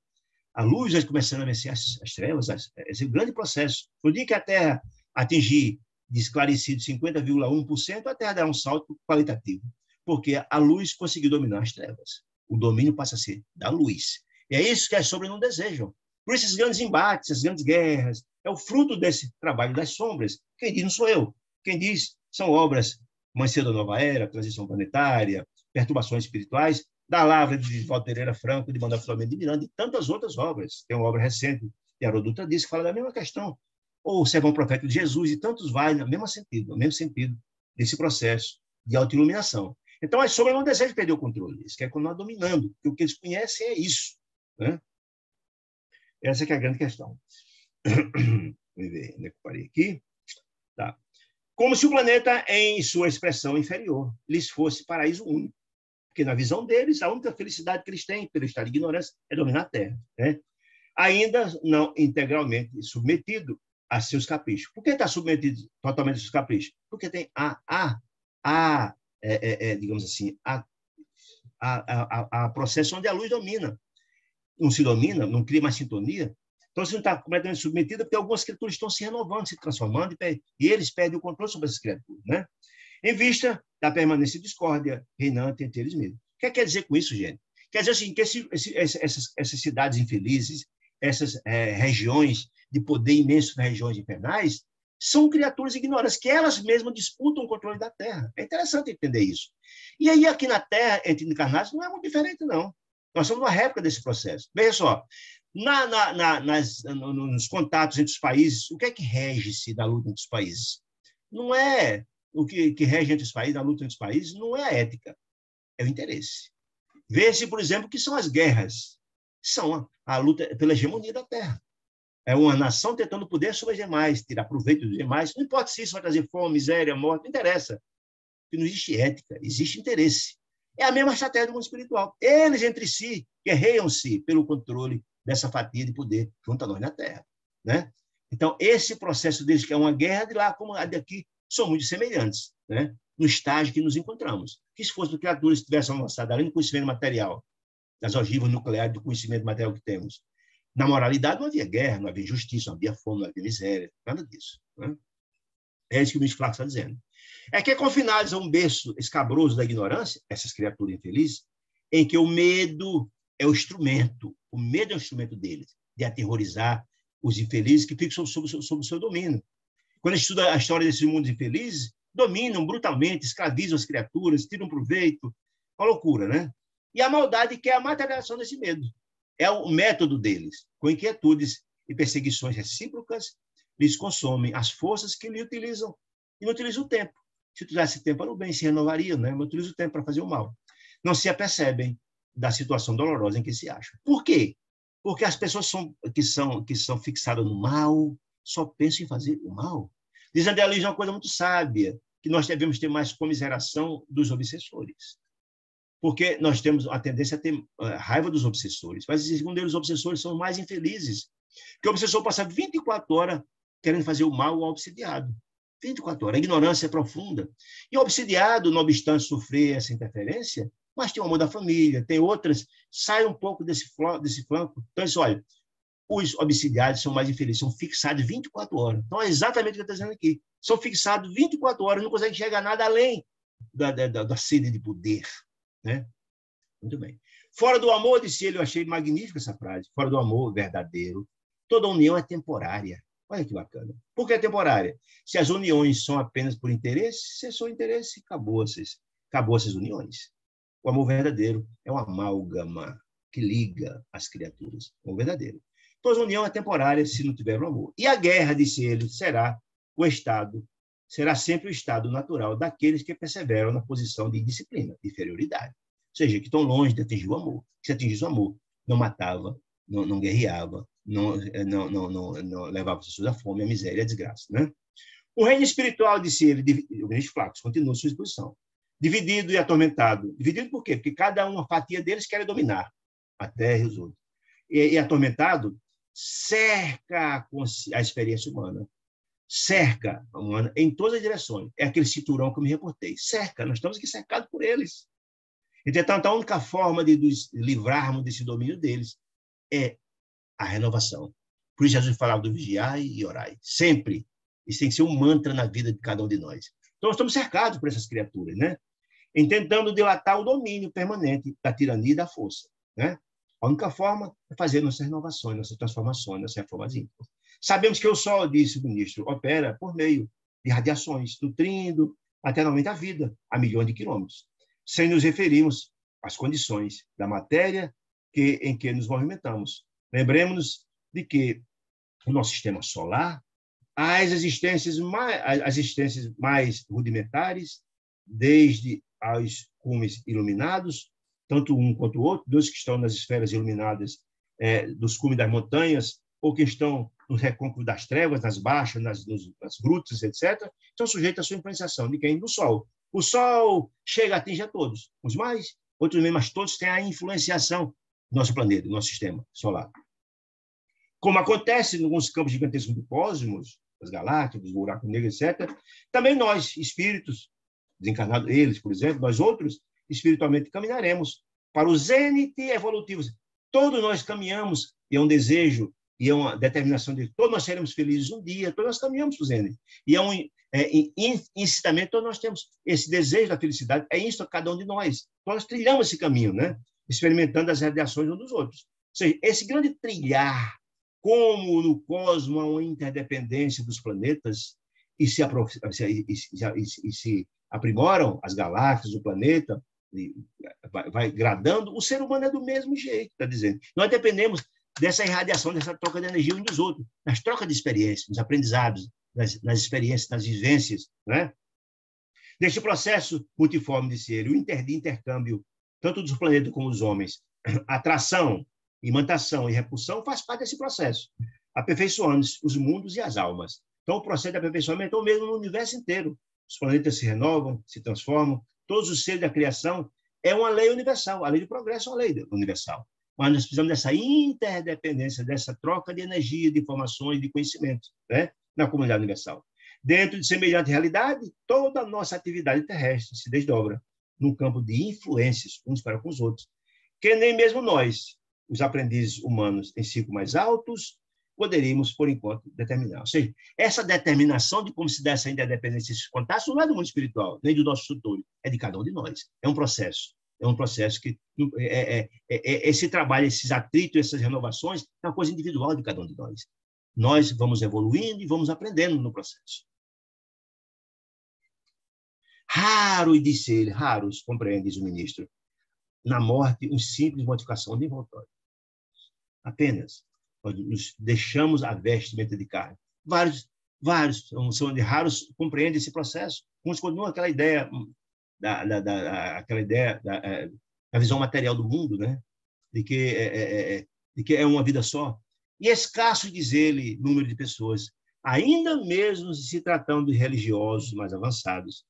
A luz vai começando a vencer as trevas, esse é um grande processo. No dia que a Terra atingir de esclarecido 50,1%, a Terra dá um salto qualitativo, porque a luz conseguiu dominar as trevas. O domínio passa a ser da luz. E é isso que as sombras não desejam. Por isso, esses grandes embates, as grandes guerras, é o fruto desse trabalho das sombras. Quem diz não sou eu. Quem diz são obras Mãe Cedo da Nova Era, Transição Planetária, Perturbações Espirituais, da Lavra de Valdo Pereira Franco, de Manuel Flamengo de Miranda, e tantas outras obras. Tem uma obra recente de Haroldo Tradis, que fala da mesma questão. Ou o Sermão Profético de Jesus, e tantos vai no mesmo sentido desse processo de autoiluminação. Então, as sombras não desejam perder o controle, eles querem continuar dominando, porque o que eles conhecem é isso, né? Essa que é a grande questão. Vamos ver, onde é que eu parei aqui? Tá. Como se o planeta, em sua expressão inferior, lhes fosse paraíso único. Porque, na visão deles, a única felicidade que eles têm, pelo estado de ignorância, é dominar a Terra, né? Ainda não integralmente submetido a seus caprichos. Por que está submetido totalmente a seus caprichos? Porque tem digamos assim, a processo onde a luz domina. Não se domina, não cria mais sintonia. Então, se não está completamente submetida, porque algumas criaturas estão se renovando, se transformando, e eles perdem o controle sobre essas criaturas, né? Em vista da permanência de discórdia reinante entre eles mesmos. O que quer dizer com isso, gente? Quer dizer assim, que essas cidades infelizes, essas regiões de poder imenso nas regiões infernais, são criaturas ignorantes, que elas mesmas disputam o controle da Terra. É interessante entender isso. E aí, aqui na Terra, entre encarnados, não é muito diferente, não. Nós estamos numa época desse processo. Veja só, nos contatos entre os países, o que é que rege-se da luta entre os países? Não é o que rege entre os países, na luta entre os países, não é a ética, é o interesse. Vê-se, por exemplo, que são as guerras, são a luta pela hegemonia da Terra. É uma nação tentando poder sobre as demais, tirar proveito dos demais. Não importa se isso vai trazer fome, miséria, morte, não interessa. Porque não existe ética, existe interesse. É a mesma estratégia do mundo espiritual. Eles, entre si, guerreiam-se pelo controle dessa fatia de poder junto a nós na Terra, né? Então, esse processo deles, que é uma guerra de lá como a daqui, são muito semelhantes, né? No estágio que nos encontramos. Que se fossem criaturas que tivessem avançado além do conhecimento material, das ogivas nucleares, do conhecimento material que temos, na moralidade não havia guerra, não havia injustiça, não havia fome, não havia miséria, nada disso, né? É isso que o Ministro Flávio está dizendo. É que, confinados a um berço escabroso da ignorância, essas criaturas infelizes, em que o medo é o instrumento deles, de aterrorizar os infelizes que ficam sob o seu domínio. Quando a gente estuda a história desses mundos infelizes, dominam brutalmente, escravizam as criaturas, tiram proveito, uma loucura, né? E a maldade que é a materialização desse medo. É o método deles, com inquietudes e perseguições recíprocas, lhes consomem as forças que lhe utilizam. E não utilizam o tempo. Se utilizasse tempo para o bem, se renovaria, né? Mas utiliza o tempo para fazer o mal. Não se apercebem da situação dolorosa em que se acham. Por quê? Porque as pessoas que são fixadas no mal só pensam em fazer o mal. Diz André Luiz uma coisa muito sábia, que nós devemos ter mais comiseração dos obsessores. Porque nós temos a tendência a ter raiva dos obsessores. Mas, segundo eles, os obsessores são mais infelizes. Porque o obsessor passa 24 horas querendo fazer o mal ao obsidiado. 24 horas. A ignorância é profunda. E o obsidiado, não obstante sofrer essa interferência, mas tem o amor da família, tem outras, sai um pouco desse flanco. Então, isso, olha, os obsidiados são mais infelizes, são fixados 24 horas. Então, é exatamente o que eu estou dizendo aqui. São fixados 24 horas, não conseguem enxergar nada além da sede de poder. Né? Muito bem. Fora do amor, disse ele, eu achei magnífica essa frase, fora do amor verdadeiro, toda união é temporária. Olha que bacana. Por que é temporária? Se as uniões são apenas por interesse, se é só interesse, acabou essas uniões. O amor verdadeiro é uma amálgama que liga as criaturas. O amor verdadeiro. Então, a união é temporária se não tiver o amor. E a guerra, disse ele, será sempre o estado natural daqueles que perseveram na posição de disciplina, de inferioridade. Ou seja, que estão longe de atingir o amor. Se atingisse o amor, não matava, não guerreava, não levava as pessoas à fome, à miséria, à desgraça. Né? O reino espiritual, disse ele, os fracos, continua sua exposição. Dividido e atormentado. Dividido por quê? Porque cada uma fatia deles quer dominar a terra e os outros. E atormentado cerca a experiência humana. Cerca a humana em todas as direções. É aquele cinturão que eu me reportei. Cerca, nós estamos aqui cercados por eles. Entretanto, a única forma de nos livrarmos desse domínio deles é a renovação. Por isso, Jesus falava do vigiai e orai. Sempre. Isso tem que ser um mantra na vida de cada um de nós. Então, nós estamos cercados por essas criaturas, né? Tentando dilatar o domínio permanente da tirania e da força. Né? A única forma é fazer nossas renovações, nossas transformações, nossas reformas íntimas. Sabemos que o Sol, disse o ministro, opera por meio de radiações, nutrindo eternamente a vida a milhões de quilômetros, sem nos referirmos às condições da matéria em que nos movimentamos. Lembremos-nos de que o nosso sistema solar, as existências mais rudimentares, desde aos cumes iluminados, tanto um quanto o outro, dois que estão nas esferas iluminadas dos cumes das montanhas, ou que estão no recôncavo das trevas, nas baixas, nas grutas, etc., estão sujeitos à sua influenciação. De quem? Do Sol. O Sol chega, atinge a todos, uns mais, outros menos, mas todos têm a influenciação do nosso planeta, do nosso sistema solar. Como acontece em alguns campos gigantescos do cosmos, das galáxias, dos buracos negros, etc., também nós, espíritos, desencarnados, eles, por exemplo, nós outros, espiritualmente caminharemos para o zênite evolutivo. Todos nós caminhamos, e é um desejo, e é uma determinação de todos nós seremos felizes um dia, todos nós caminhamos para o zênite. E é um incitamento, todos nós temos esse desejo da felicidade, é isso a cada um de nós. Nós trilhamos esse caminho, né? Experimentando as radiações uns dos outros. Ou seja, esse grande trilhar, como no cosmos há uma interdependência dos planetas e se aprimoram as galáxias, o planeta, vai gradando, o ser humano é do mesmo jeito, está dizendo. Nós dependemos dessa irradiação, dessa troca de energia uns dos outros, nas trocas de experiências, nos aprendizados, nas experiências, nas vivências. Né? Neste processo multiforme, disse ele, o intercâmbio, tanto dos planetas como dos homens, atração, imantação e repulsão faz parte desse processo, aperfeiçoando os mundos e as almas. Então, o processo de aperfeiçoamento é o mesmo no universo inteiro. Os planetas se renovam, se transformam, todos os seres da criação é uma lei universal. A lei do progresso é uma lei universal. Mas nós precisamos dessa interdependência, dessa troca de energia, de informações, de conhecimentos, né? Na comunidade universal. Dentro de semelhante realidade, toda a nossa atividade terrestre se desdobra num campo de influências uns para com os outros, que nem mesmo nós, os aprendizes humanos em ciclos mais altos, poderíamos, por enquanto, determinar. Ou seja, essa determinação de como se dá essa interdependência, esses contatos, não é do mundo espiritual, nem do nosso instrutor, é de cada um de nós. É um processo. É um processo que esse trabalho, esses atritos, essas renovações, é uma coisa individual de cada um de nós. Nós vamos evoluindo e vamos aprendendo no processo. Raro, disse ele, raros, compreende, diz o ministro, na morte, uma simples modificação de envoltório. Apenas. Nós nos deixamos a vestimenta de carne. Vários são de raros compreendem esse processo. Uns continuam aquela ideia da visão material do mundo, né? de que é uma vida só. E escasso, diz ele, número de pessoas, ainda mesmo se tratando de religiosos mais avançados,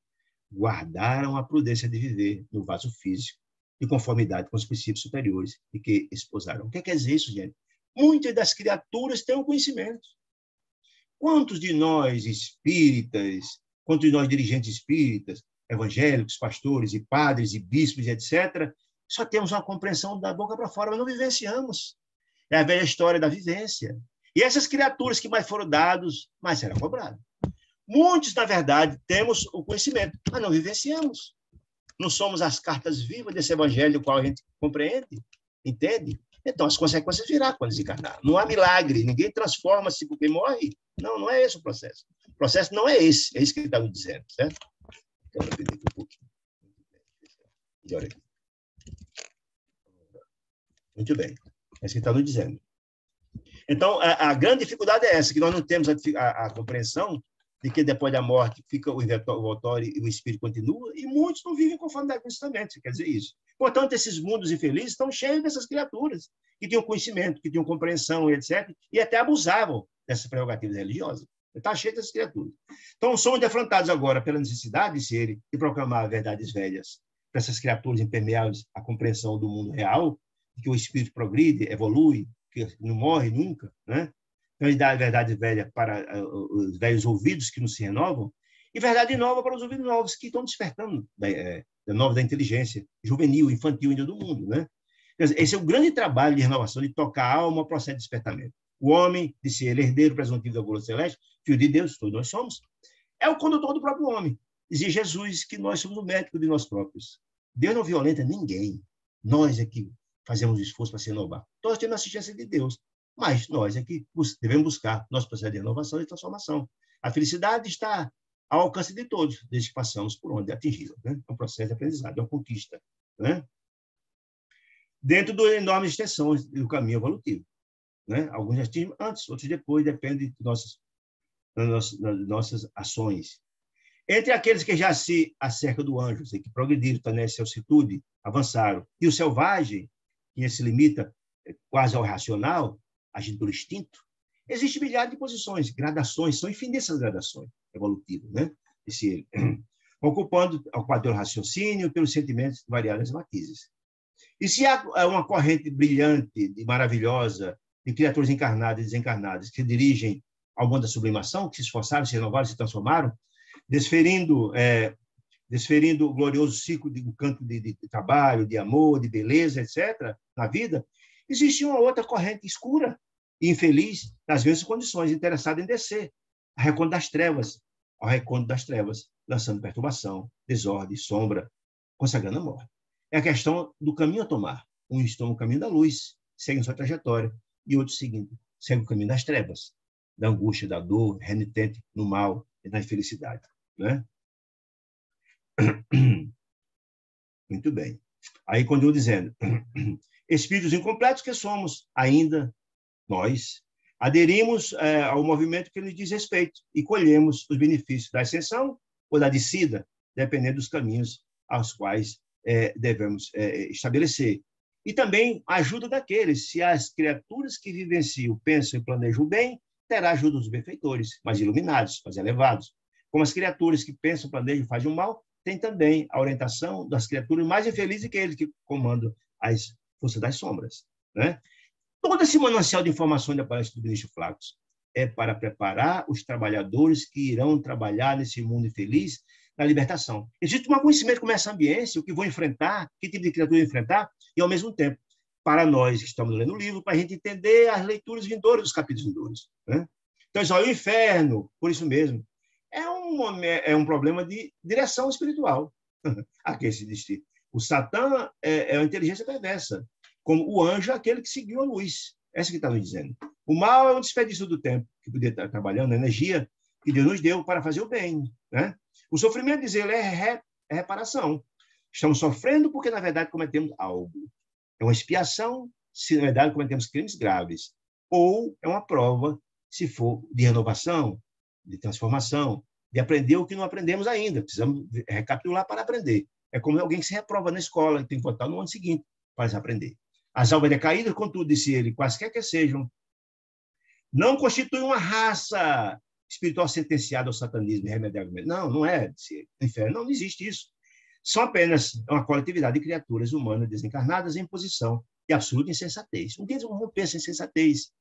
guardaram a prudência de viver no vaso físico, de conformidade com os princípios superiores e que esposaram. O que quer dizer isso, gente? Muitas das criaturas têm um conhecimento. Quantos de nós espíritas, quantos de nós dirigentes espíritas, evangélicos, pastores e padres e bispos, etc., só temos uma compreensão da boca para fora, mas não vivenciamos. É a velha história da vivência. E essas criaturas que mais foram dados, mais será cobrado. Muitos, na verdade, temos o conhecimento, mas não vivenciamos. Não somos as cartas vivas desse evangelho, do qual a gente compreende, entende? Então, as consequências virão quando desencarnar. Não há milagre, ninguém transforma-se porque morre. Não, não é esse o processo. O processo não é esse, é isso que ele está me dizendo, certo? Então, eu vou aqui um pouquinho. Melhor aqui. Muito bem. É isso que ele está nos dizendo. Então, a grande dificuldade é essa, que nós não temos a compreensão de que depois da morte fica o envoltório e o espírito continua, e muitos não vivem conforme com isso também, você quer dizer isso. Portanto, esses mundos infelizes estão cheios dessas criaturas que tinham conhecimento, que tinham compreensão, etc., e até abusavam dessas prerrogativas religiosas. Está cheio dessas criaturas. Então, somos defrontados agora pela necessidade, disse ele, de proclamar verdades velhas para essas criaturas impermeáveis à compreensão do mundo real, que o espírito progride, evolui, que não morre nunca, né? Então, ele dá a verdade velha para os velhos ouvidos que não se renovam e verdade nova para os ouvidos novos que estão despertando da nova da inteligência juvenil, infantil ainda do mundo, né? Esse é o grande trabalho de renovação, de tocar a alma ao processo de despertamento. O homem, disse ele, herdeiro presuntivo da glória celeste, filho de Deus, todos nós somos, é o condutor do próprio homem. Dizia Jesus que nós somos o médico de nós próprios. Deus não violenta ninguém. Nós é que fazemos esforço para se renovar. Nós temos a assistência de Deus, mas nós é que devemos buscar nosso processo de renovação e transformação. A felicidade está ao alcance de todos, desde que passamos por onde atingi-la. Né? É um processo de aprendizado, é uma conquista. Né? Dentro da enorme extensão do caminho evolutivo. Né? Alguns já atingem antes, outros depois, depende das nossas ações. Entre aqueles que já se acercam do anjo, que progrediram, estão nessa altitude, avançaram, e o selvagem, que se limita quase ao racional, agindo pelo instinto, existem milhares de posições, gradações, são infinitas as gradações evolutivas, né? Disse ele, ocupando o quadro do raciocínio pelos sentimentos de variadas matizes. E se há uma corrente brilhante e maravilhosa de criaturas encarnadas e desencarnadas que se dirigem ao mundo da sublimação, que se esforçaram, se renovaram, se transformaram, desferindo o glorioso ciclo de um canto de trabalho, de amor, de beleza, etc., na vida, existe uma outra corrente escura e infeliz, nas mesmas condições, interessada em descer ao recanto das trevas, lançando perturbação, desordem, sombra, consagrando a morte. É a questão do caminho a tomar. Uns estão no caminho da luz, seguem sua trajetória, e outros seguem o caminho das trevas, da angústia, da dor, renitente no mal e da infelicidade. Né? Muito bem. Aí continua dizendo, espíritos incompletos que somos ainda nós, aderimos ao movimento que nos diz respeito e colhemos os benefícios da ascensão ou da descida, dependendo dos caminhos aos quais devemos estabelecer. E também a ajuda daqueles, se as criaturas que vivenciam, pensam e planejam bem, terá a ajuda dos benfeitores, mais iluminados, mais elevados. Como as criaturas que pensam, planejam e fazem o mal, tem também a orientação das criaturas mais infelizes que eles que comandam as forças das sombras. Né? Todo esse manancial de informações da palestra do ministro Flacos é para preparar os trabalhadores que irão trabalhar nesse mundo infeliz na libertação. Existe um conhecimento como essa ambiência, o que vão enfrentar, que tipo de criatura enfrentar, e, ao mesmo tempo, para nós que estamos lendo o livro, para a gente entender as leituras vindouras dos capítulos vindouros. Né? Então, isso, o inferno, por isso mesmo, é um problema de direção espiritual. Aqui se diz O Satã é uma inteligência perversa, como o anjo é aquele que seguiu a luz. Essa que está nos dizendo. O mal é um desperdício do tempo, que podia estar trabalhando, a energia que Deus nos deu para fazer o bem. Né? O sofrimento, diz ele, é reparação. Estamos sofrendo porque, na verdade, cometemos algo. É uma expiação se, na verdade, cometemos crimes graves. Ou é uma prova, se for de renovação, de transformação, de aprender o que não aprendemos ainda. Precisamos recapitular para aprender. É como alguém que se reprova na escola e tem que voltar no ano seguinte para aprender. As almas decaídas, contudo, disse ele, quaisquer que sejam, não constituem uma raça espiritual sentenciada ao satanismo irremediavelmente. Não, não é, disse ele. No inferno não existe isso. São apenas uma coletividade de criaturas humanas desencarnadas em posição de absoluta insensatez. Um dia eles vão romper essa insensatez.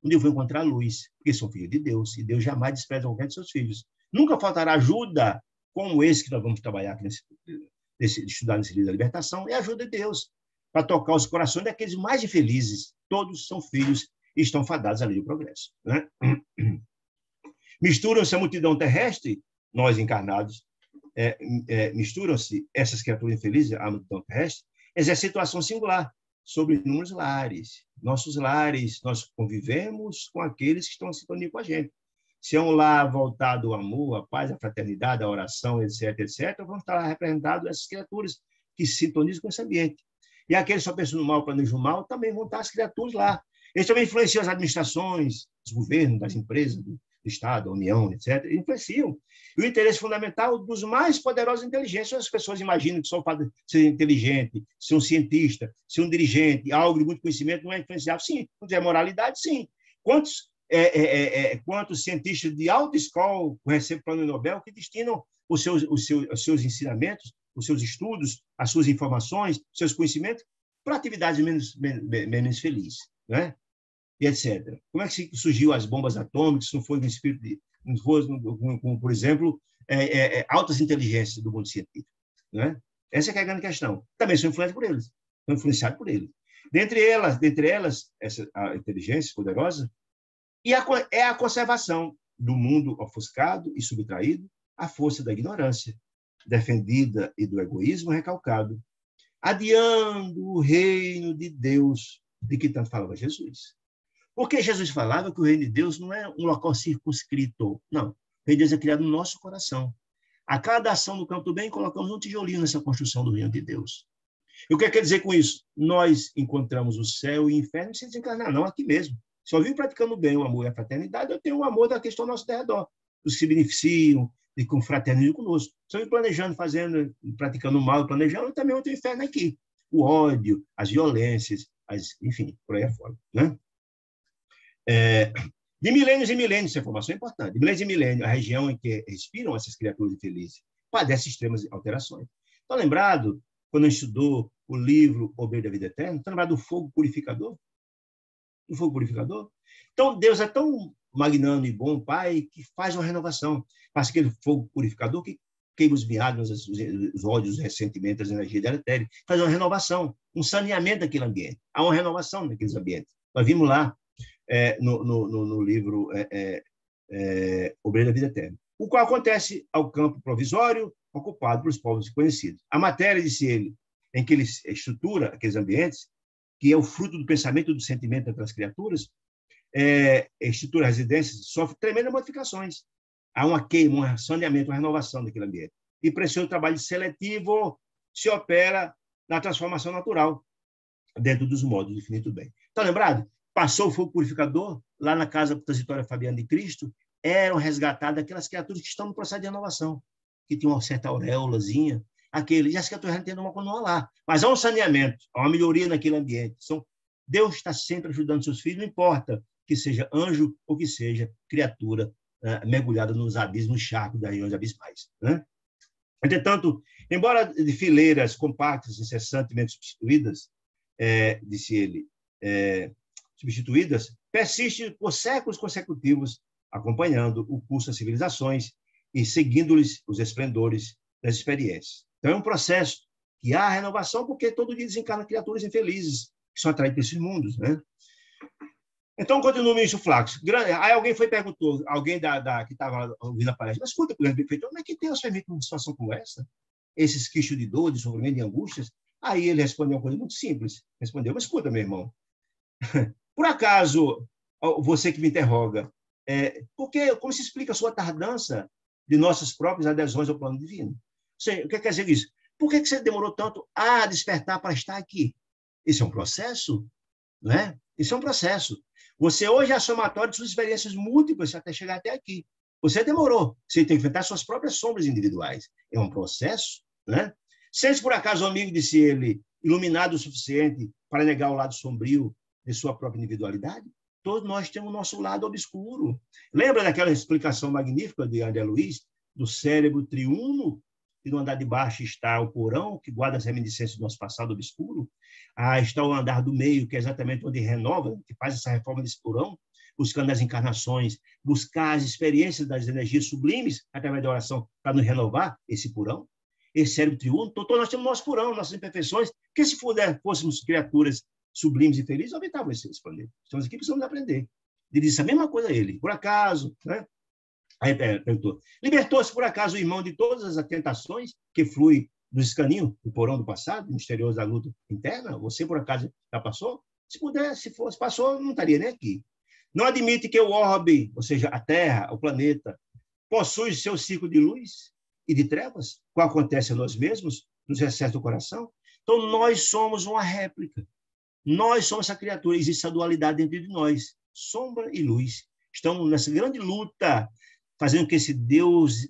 Um dia eu vou encontrar a luz, porque são filhos de Deus, e Deus jamais despreza qualquer de seus filhos. Nunca faltará ajuda como esse que nós vamos trabalhar aqui estudar nesse livro da libertação, é a ajuda de Deus para tocar os corações daqueles mais infelizes. Todos são filhos e estão fadados à lei do progresso. Né? Misturam-se a multidão terrestre, nós encarnados, misturam-se essas criaturas infelizes à multidão terrestre, exerce situação singular sobre inúmeros lares. Nossos lares, nós convivemos com aqueles que estão em sintonia com a gente. Se é um lar voltado ao amor, à paz, à fraternidade, à oração, etc., etc., vão estar representados essas criaturas que se sintonizam com esse ambiente. E aqueles que só pensam no mal, planejam o mal, também vão estar as criaturas lá. Eles também influenciam as administrações, os governos, das empresas, do Estado, da União, etc. Eles influenciam. E o interesse fundamental dos mais poderosos inteligentes, as pessoas imaginam que só o fato de ser inteligente, ser um cientista, ser um dirigente, algo de muito conhecimento, não é influenciável? Sim. Não tiver moralidade? Sim. Quantos cientistas de alta escola recebem o Prêmio Nobel que destinam os seus ensinamentos, os seus estudos, as suas informações, os seus conhecimentos para atividades menos felizes, né? E etc. Como é que surgiu as bombas atômicas? Se não foi no espírito não foi, por exemplo, altas inteligências do mundo científico, né? Essa é a grande questão. Também são influenciados por eles, são influenciados por eles. Dentre elas, essa a inteligência poderosa é a conservação do mundo ofuscado e subtraído à força da ignorância, defendida e do egoísmo recalcado, adiando o reino de Deus de que tanto falava Jesus. Porque Jesus falava que o reino de Deus não é um local circunscrito, não. O reino de Deus é criado no nosso coração. A cada ação no campo do bem, colocamos um tijolinho nessa construção do reino de Deus. E o que quer dizer com isso? Nós encontramos o céu e o inferno sem desencarnar, não, aqui mesmo. Se eu vivo praticando bem o amor e a fraternidade, eu tenho o amor da questão ao nosso redor, dos que se beneficiam, de confraternizam conosco. Se eu me planejando, praticando mal e planejando, eu também tenho inferno aqui. O ódio, as violências, enfim, por aí afora. Né? De milênios em milênios, essa informação é importante. De milênios em milênios, a região em que respiram essas criaturas infelizes padece extremas alterações. Estão lembrado, quando a gente estudou o livro O Bem da Vida Eterna, estão lembrado do fogo purificador? Do fogo purificador? Então, Deus é tão magnânimo e bom, Pai, que faz uma renovação. Faz aquele fogo purificador que queima os miasmas, os ódios, os ressentimentos, as energias deletérias. Faz uma renovação, um saneamento daquele ambiente. Há uma renovação naqueles ambientes. Nós vimos lá no livro O Bem da Vida Eterna, o qual acontece ao campo provisório ocupado pelos povos desconhecidos. A matéria, disse ele, em que ele estrutura aqueles ambientes, que é o fruto do pensamento e do sentimento daquelas criaturas, estrutura residências, sofre tremendas modificações. Há uma queima, um saneamento, uma renovação daquele ambiente. E precioso trabalho seletivo se opera na transformação natural, dentro dos modos do infinito bem. Está lembrado? Passou o fogo purificador, lá na casa transitória Fabiana de Cristo, eram resgatadas aquelas criaturas que estão no processo de renovação, que tinham uma certa auréolazinha, e as criaturas não têm uma continuar lá. Mas há um saneamento, há uma melhoria naquele ambiente. Deus está sempre ajudando seus filhos, não importa que seja anjo ou que seja criatura mergulhada nos abismos, nos charcos das regiões abismais. Né? Entretanto, embora de fileiras compactas, incessantemente substituídas, disse ele, substituídas, persiste por séculos consecutivos, acompanhando o curso das civilizações e seguindo-lhes os esplendores das experiências. Então, é um processo que há renovação, porque todo dia desencarna criaturas infelizes, que são atraídas por esses mundos. Né? Então, continua o ministro Flaxo. Aí alguém perguntou, alguém que estava ouvindo a palestra, mas escuta, grande benfeitor, como é que Deus permite uma situação como essa? esses queixos de dor, de sofrimento, de angústias? Aí ele respondeu uma coisa muito simples. Respondeu, mas escuta, meu irmão, por acaso, você que me interroga, como se explica a sua tardança de nossas próprias adesões ao plano divino? O que quer dizer isso? Por que você demorou tanto a despertar para estar aqui? Isso é um processo, não é? Isso é um processo. Você hoje é a somatória de suas experiências múltiplas até chegar até aqui. Você demorou. Você tem que enfrentar suas próprias sombras individuais. É um processo, né? Sente por acaso, amigo, disse ele, iluminado o suficiente para negar o lado sombrio de sua própria individualidade? Todos nós temos o nosso lado obscuro. Lembra daquela explicação magnífica de André Luiz, do cérebro triuno, e no andar de baixo está o porão, que guarda as reminiscências do nosso passado obscuro? Está o andar do meio, que é exatamente onde renova, que faz essa reforma desse porão, buscando as encarnações, buscar as experiências das energias sublimes, através da oração, para nos renovar esse porão. Esse cérebro triuno, todos nós temos nosso porão, nossas imperfeições, que se fôssemos criaturas sublimes e felizes, habitávamos esse planeta. Estamos aqui, precisamos aprender. Ele disse a mesma coisa a ele, por acaso, né? Aí perguntou, libertou-se por acaso o irmão de todas as tentações que flui do escaninho, do porão do passado, misterioso da luta interna? Você, por acaso, já passou? Se puder, se fosse, passou, não estaria nem aqui. Não admite que o orbe, ou seja, a Terra, o planeta, possui seu ciclo de luz e de trevas, como acontece a nós mesmos, nos excessos do coração? Então, nós somos uma réplica. Nós somos essa criatura, existe essa dualidade dentro de nós, sombra e luz. Estamos nessa grande luta, fazendo que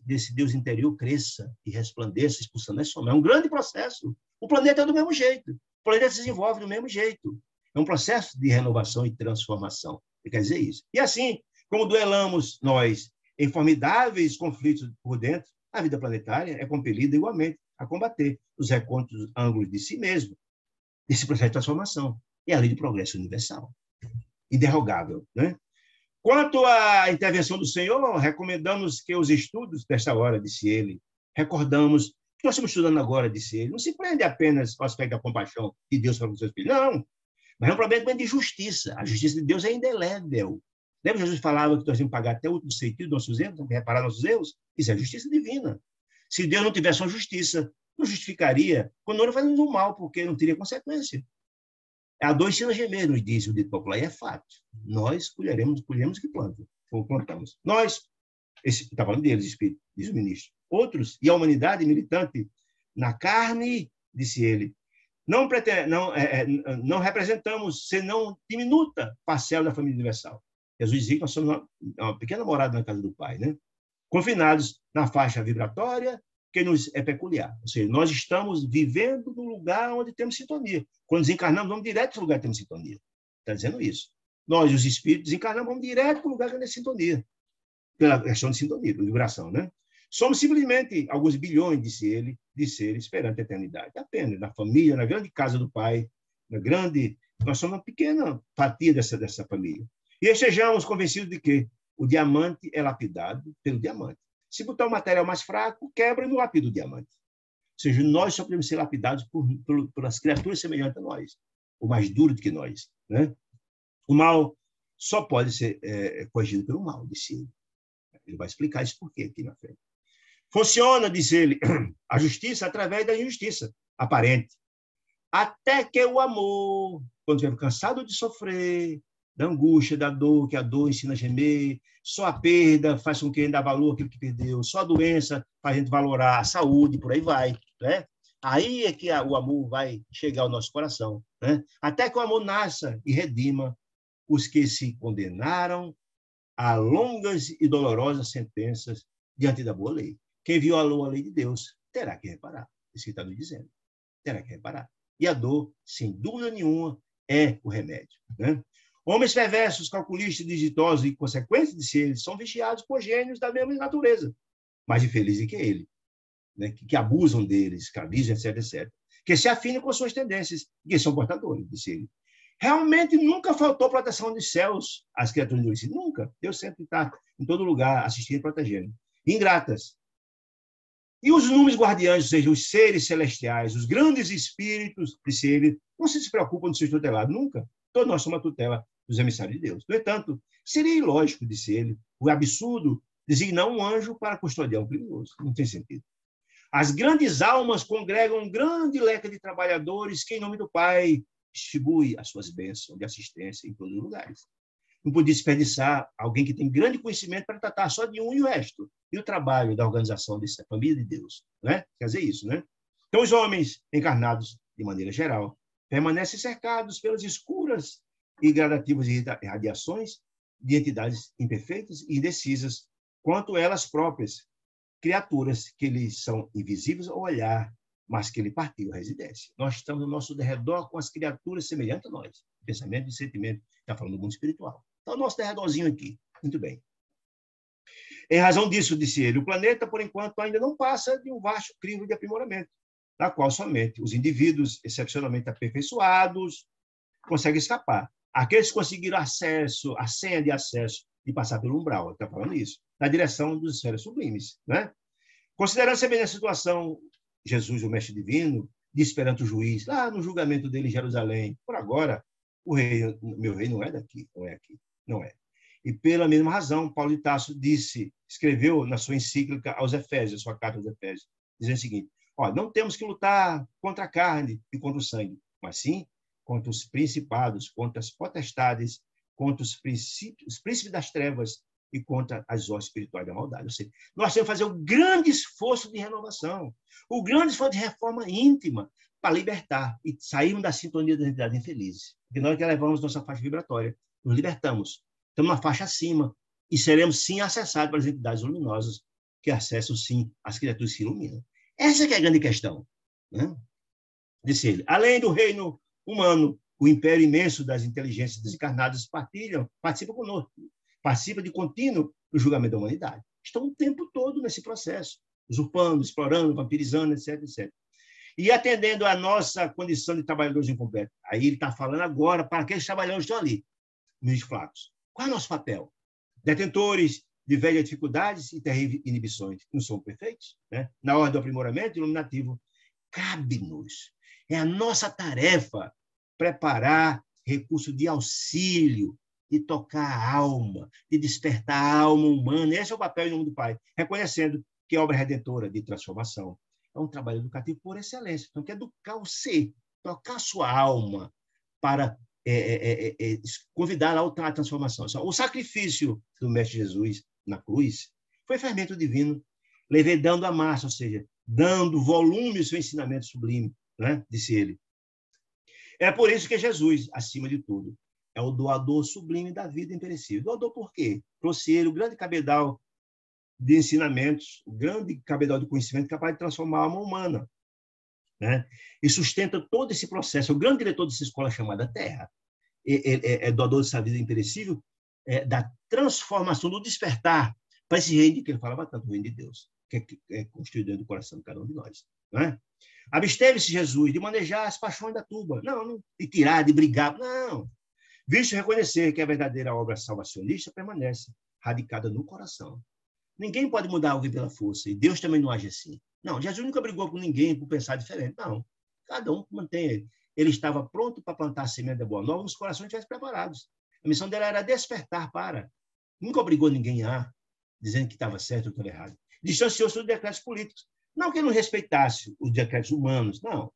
desse Deus interior cresça e resplandeça, expulsando as sombras. É um grande processo. O planeta é do mesmo jeito. O planeta se desenvolve do mesmo jeito. É um processo de renovação e transformação. Quer dizer isso. E assim, como duelamos nós em formidáveis conflitos por dentro, a vida planetária é compelida igualmente a combater os recônditos ângulos de si mesmo, desse processo de transformação. É a lei do progresso universal. Inderrogável, né? Quanto à intervenção do Senhor, recomendamos que os estudos desta hora, disse ele, recordamos que nós estamos estudando agora, disse ele, não se prende apenas ao aspecto da compaixão de Deus para com seus filhos, não, mas é um problema de justiça. A justiça de Deus é indelével. Lembra que Jesus falava que nós temos que pagar até o último sentido dos nossos erros, temos que reparar nossos erros? Isso é justiça divina. Se Deus não tivesse uma justiça, não justificaria quando nós fazemos o mal, porque não teria consequência. A dor ensina a gemer, nos diz o dito popular, e é fato. Nós colhemos o que plantamos. Nós, está falando deles, Espírito, diz o ministro. Outros, e a humanidade militante na carne, disse ele, não representamos, senão diminuta parcela da família universal. Jesus dizia que nós somos uma pequena morada na casa do Pai, né? Confinados na faixa vibratória que nos é peculiar. Ou seja, nós estamos vivendo no lugar onde temos sintonia. Quando desencarnamos, vamos direto para o lugar que temos sintonia. Está dizendo isso. Nós, os espíritos, desencarnamos, vamos direto para o lugar que temos sintonia. Pela questão de sintonia, de vibração, né? Somos simplesmente alguns bilhões, disse ele, de seres perante a eternidade. Apenas na família, na grande casa do Pai, nós somos uma pequena fatia dessa família. E estejamos convencidos de que o diamante é lapidado pelo diamante. Se botar um material mais fraco, quebra e não lapida o diamante. Ou seja, nós só podemos ser lapidados pelas criaturas semelhantes a nós, ou mais duro do que nós, né? O mal só pode ser corrigido pelo mal, disse ele. Ele vai explicar isso por quê aqui na frente. Funciona, disse ele, a justiça através da injustiça aparente. Até que o amor, quando estiver cansado de sofrer, da angústia, da dor, que a dor ensina a gemer, só a perda faz com que a gente dê valor àquilo que perdeu, só a doença faz a gente valorar a saúde, por aí vai, né? Aí é que o amor vai chegar ao nosso coração, né? Até que o amor nasça e redima os que se condenaram a longas e dolorosas sentenças diante da boa lei. Quem violou a lei de Deus terá que reparar. Isso que está nos dizendo. Terá que reparar. E a dor, sem dúvida nenhuma, é o remédio, né? Homens perversos, calculistas, digitosos e consequentes de seres são vigiados por gênios da mesma natureza, mais infelizes que ele, né? que abusam deles, escravizam, etc., etc., que se afinam com suas tendências, que são portadores, disse ele. Realmente nunca faltou proteção dos céus às criaturas de Deus. Nunca. Deus sempre está em todo lugar, assistindo e protegendo. Ingratas. E os números guardiães, ou seja, os seres celestiais, os grandes espíritos, disse ele, não se preocupam de ser tutelados, nunca. Todos nós somos a tutela dos emissários de Deus. No entanto, seria ilógico, disse ele, o absurdo designar um anjo para custodiar um criminoso. Não tem sentido. As grandes almas congregam um grande leque de trabalhadores que, em nome do Pai, distribui as suas bênçãos de assistência em todos os lugares. Não podia desperdiçar alguém que tem grande conhecimento para tratar só de um e o resto. E o trabalho da organização dessa família de Deus, né? Quer dizer isso, né? Então, os homens encarnados, de maneira geral, permanecem cercados pelas escuras e gradativas radiações de entidades imperfeitas e indecisas, quanto elas próprias, criaturas que lhes são invisíveis ao olhar, mas que lhe partiu a residência. Nós estamos no nosso derredor com as criaturas semelhantes a nós, pensamento e sentimento, está falando do mundo espiritual. Então, o nosso derredorzinho aqui. Muito bem. Em razão disso, disse ele, o planeta, por enquanto, ainda não passa de um vasto crivo de aprimoramento, da qual somente os indivíduos excepcionalmente aperfeiçoados conseguem escapar. Aqueles que conseguiram acesso, a senha de acesso e passar pelo umbral, está falando isso, na direção dos esferas sublimes, né? Considerando semelhante situação, Jesus, o Mestre Divino, disse perante o juiz, lá no julgamento dele em Jerusalém, por agora, meu rei não é daqui, não é aqui, não é. E pela mesma razão, Paulo de Tarso escreveu na sua encíclica aos Efésios, sua carta aos Efésios, dizendo o seguinte, não temos que lutar contra a carne e contra o sangue, mas sim contra os principados, contra as potestades, contra os príncipes das trevas e contra as hostes espirituais da maldade. Ou seja, nós temos que fazer um grande esforço de renovação, um grande esforço de reforma íntima para libertar e sairmos da sintonia das entidades infelizes. Porque nós que elevamos nossa faixa vibratória, nos libertamos. Estamos na faixa acima e seremos, sim, acessados pelas entidades luminosas que acessam, sim, as criaturas que se iluminam. Essa que é a grande questão, né? Disse ele. Além do reino humano, o império imenso das inteligências desencarnadas participam conosco, participa de contínuo no julgamento da humanidade. Estão o tempo todo nesse processo, usurpando, explorando, vampirizando, etc, etc. E atendendo à nossa condição de trabalhadores incompletos. Aí ele está falando agora para aqueles trabalhadores que estão ali, meus fracos. Qual é o nosso papel? Detentores de velhas dificuldades e terríveis inibições. Não somos perfeitos, né? Na ordem do aprimoramento iluminativo, cabe-nos. É a nossa tarefa preparar recurso de auxílio, de tocar a alma, de despertar a alma humana. Esse é o papel em nome do Pai, reconhecendo que a obra redentora de transformação é um trabalho educativo por excelência. Então, que educar o ser, tocar a sua alma para convidá-la à transformação. O sacrifício do Mestre Jesus na cruz foi fermento divino, levedando a massa, ou seja, dando volume ao seu ensinamento sublime, né? Disse ele. É por isso que Jesus, acima de tudo, é o doador sublime da vida imperecível. Doador por quê? Trouxe ele o grande cabedal de ensinamentos, o grande cabedal de conhecimento capaz de transformar a alma humana, né? E sustenta todo esse processo. O grande diretor dessa escola chamada Terra é doador dessa vida imperecível, da transformação, do despertar para esse reino que ele falava tanto, o reino de Deus, que é construído dentro do coração de cada um de nós, né? Absteve-se Jesus de manejar as paixões da turba, não de tirar, de brigar, não. Visto reconhecer que a verdadeira obra salvacionista permanece radicada no coração. Ninguém pode mudar alguém pela força, e Deus também não age assim. Não, Jesus nunca brigou com ninguém por pensar diferente, não. Cada um mantém. Ele estava pronto para plantar a semente da boa nova, os corações estivessem preparados. A missão dela era despertar para. Nunca obrigou ninguém a, dizendo que estava certo ou que estava errado. Distanciou-se dos decretos políticos. Não que ele não respeitasse os decretos humanos, não.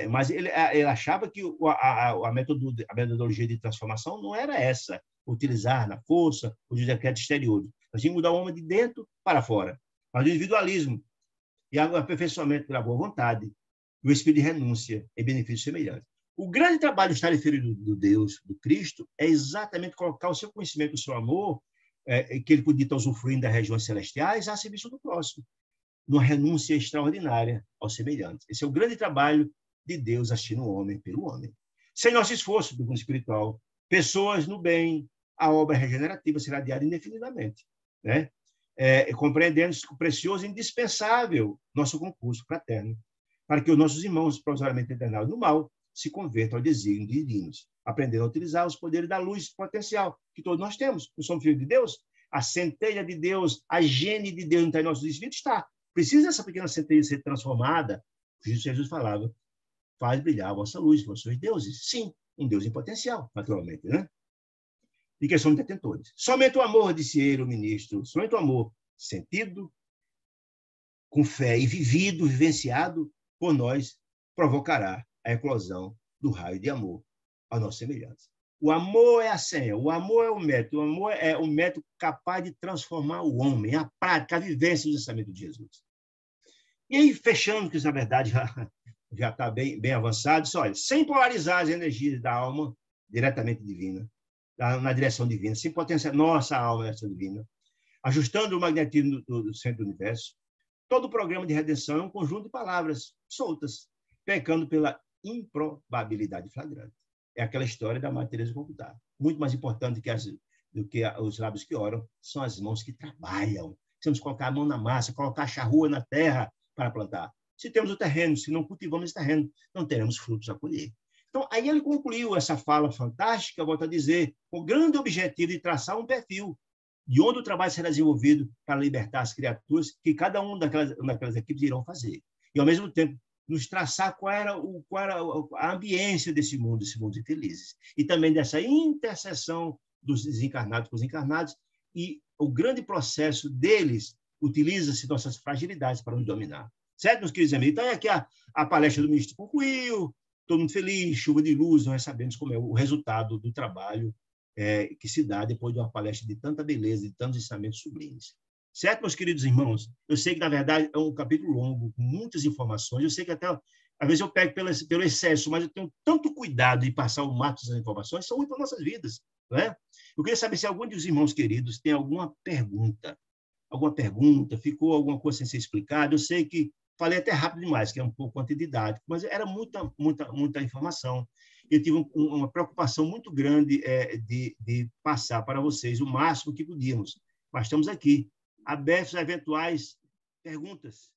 Mas ele achava que a metodologia de transformação não era essa, utilizar na força os decretos exteriores. Nós tínhamos que mudar o homem de dentro para fora. Mas o individualismo e o aperfeiçoamento pela boa vontade e o espírito de renúncia em benefício semelhante. O grande trabalho do estarefeiro do Deus, do Cristo, é exatamente colocar o seu conhecimento, o seu amor, que ele podia estar usufruindo das regiões celestiais, a serviço do próximo, numa renúncia extraordinária ao semelhante. Esse é o grande trabalho de Deus assistindo o homem pelo homem. Sem nosso esforço do mundo espiritual, pessoas no bem, a obra regenerativa será adiada indefinidamente, né? Compreendendo o precioso e indispensável nosso concurso fraterno, para que os nossos irmãos provisoriamente internados no mal se convertam ao desígnio divinos, aprendendo a utilizar os poderes da luz potencial que todos nós temos. Nós somos filhos de Deus, a centelha de Deus, a gene de Deus entre nossos espíritos está. Precisa essa pequena centelha ser transformada. Jesus falava, faz brilhar a vossa luz, vós sois deuses. Sim, um Deus em potencial, naturalmente, né? E que somos detentores. Somente o amor, disse ele, o ministro, somente o amor sentido, com fé e vivenciado por nós, provocará a eclosão do raio de amor à nossa semelhança. O amor é a senha, o amor é o método capaz de transformar o homem, a prática, a vivência do ensinamento de Jesus. E aí, fechando, que isso, na verdade, já está bem avançado, olha, sem polarizar as energias da alma diretamente divina, na direção divina, sem potenciar nossa alma na direção divina, ajustando o magnetismo do centro do universo, todo o programa de redenção é um conjunto de palavras soltas, pecando pela improbabilidade flagrante. É aquela história da Madre Teresa de Calcutá. Muito mais importante do que os lábios que oram são as mãos que trabalham. Precisamos colocar a mão na massa, colocar a charrua na terra para plantar. Se temos o terreno, se não cultivamos esse terreno, não teremos frutos a colher. Então, aí ele concluiu essa fala fantástica, volto a dizer, com o grande objetivo de traçar um perfil de onde o trabalho será desenvolvido para libertar as criaturas que cada uma daquelas equipes irão fazer. E, ao mesmo tempo, nos traçar qual era a ambiência desse mundo de felizes. E também dessa interseção dos desencarnados com os encarnados, e o grande processo deles utiliza-se nossas fragilidades para nos dominar. Certo, meus queridos amigos? Então, aqui a palestra do ministro concluiu, todo mundo feliz, chuva de luz, nós sabemos como é o resultado do trabalho que se dá depois de uma palestra de tanta beleza, de tantos ensinamentos sublimes. Certo, meus queridos irmãos? Eu sei que, na verdade, é um capítulo longo, com muitas informações. Eu sei que até, às vezes, eu pego pelo excesso, mas eu tenho tanto cuidado em passar o máximo das informações, são muito para nossas vidas. Não é? Eu queria saber se algum dos irmãos queridos tem alguma pergunta, ficou alguma coisa sem ser explicada. Eu sei que falei até rápido demais, que é um pouco antididático, mas era muita informação. Eu tive uma preocupação muito grande de passar para vocês o máximo que podíamos. Mas estamos aqui, abertos a eventuais perguntas.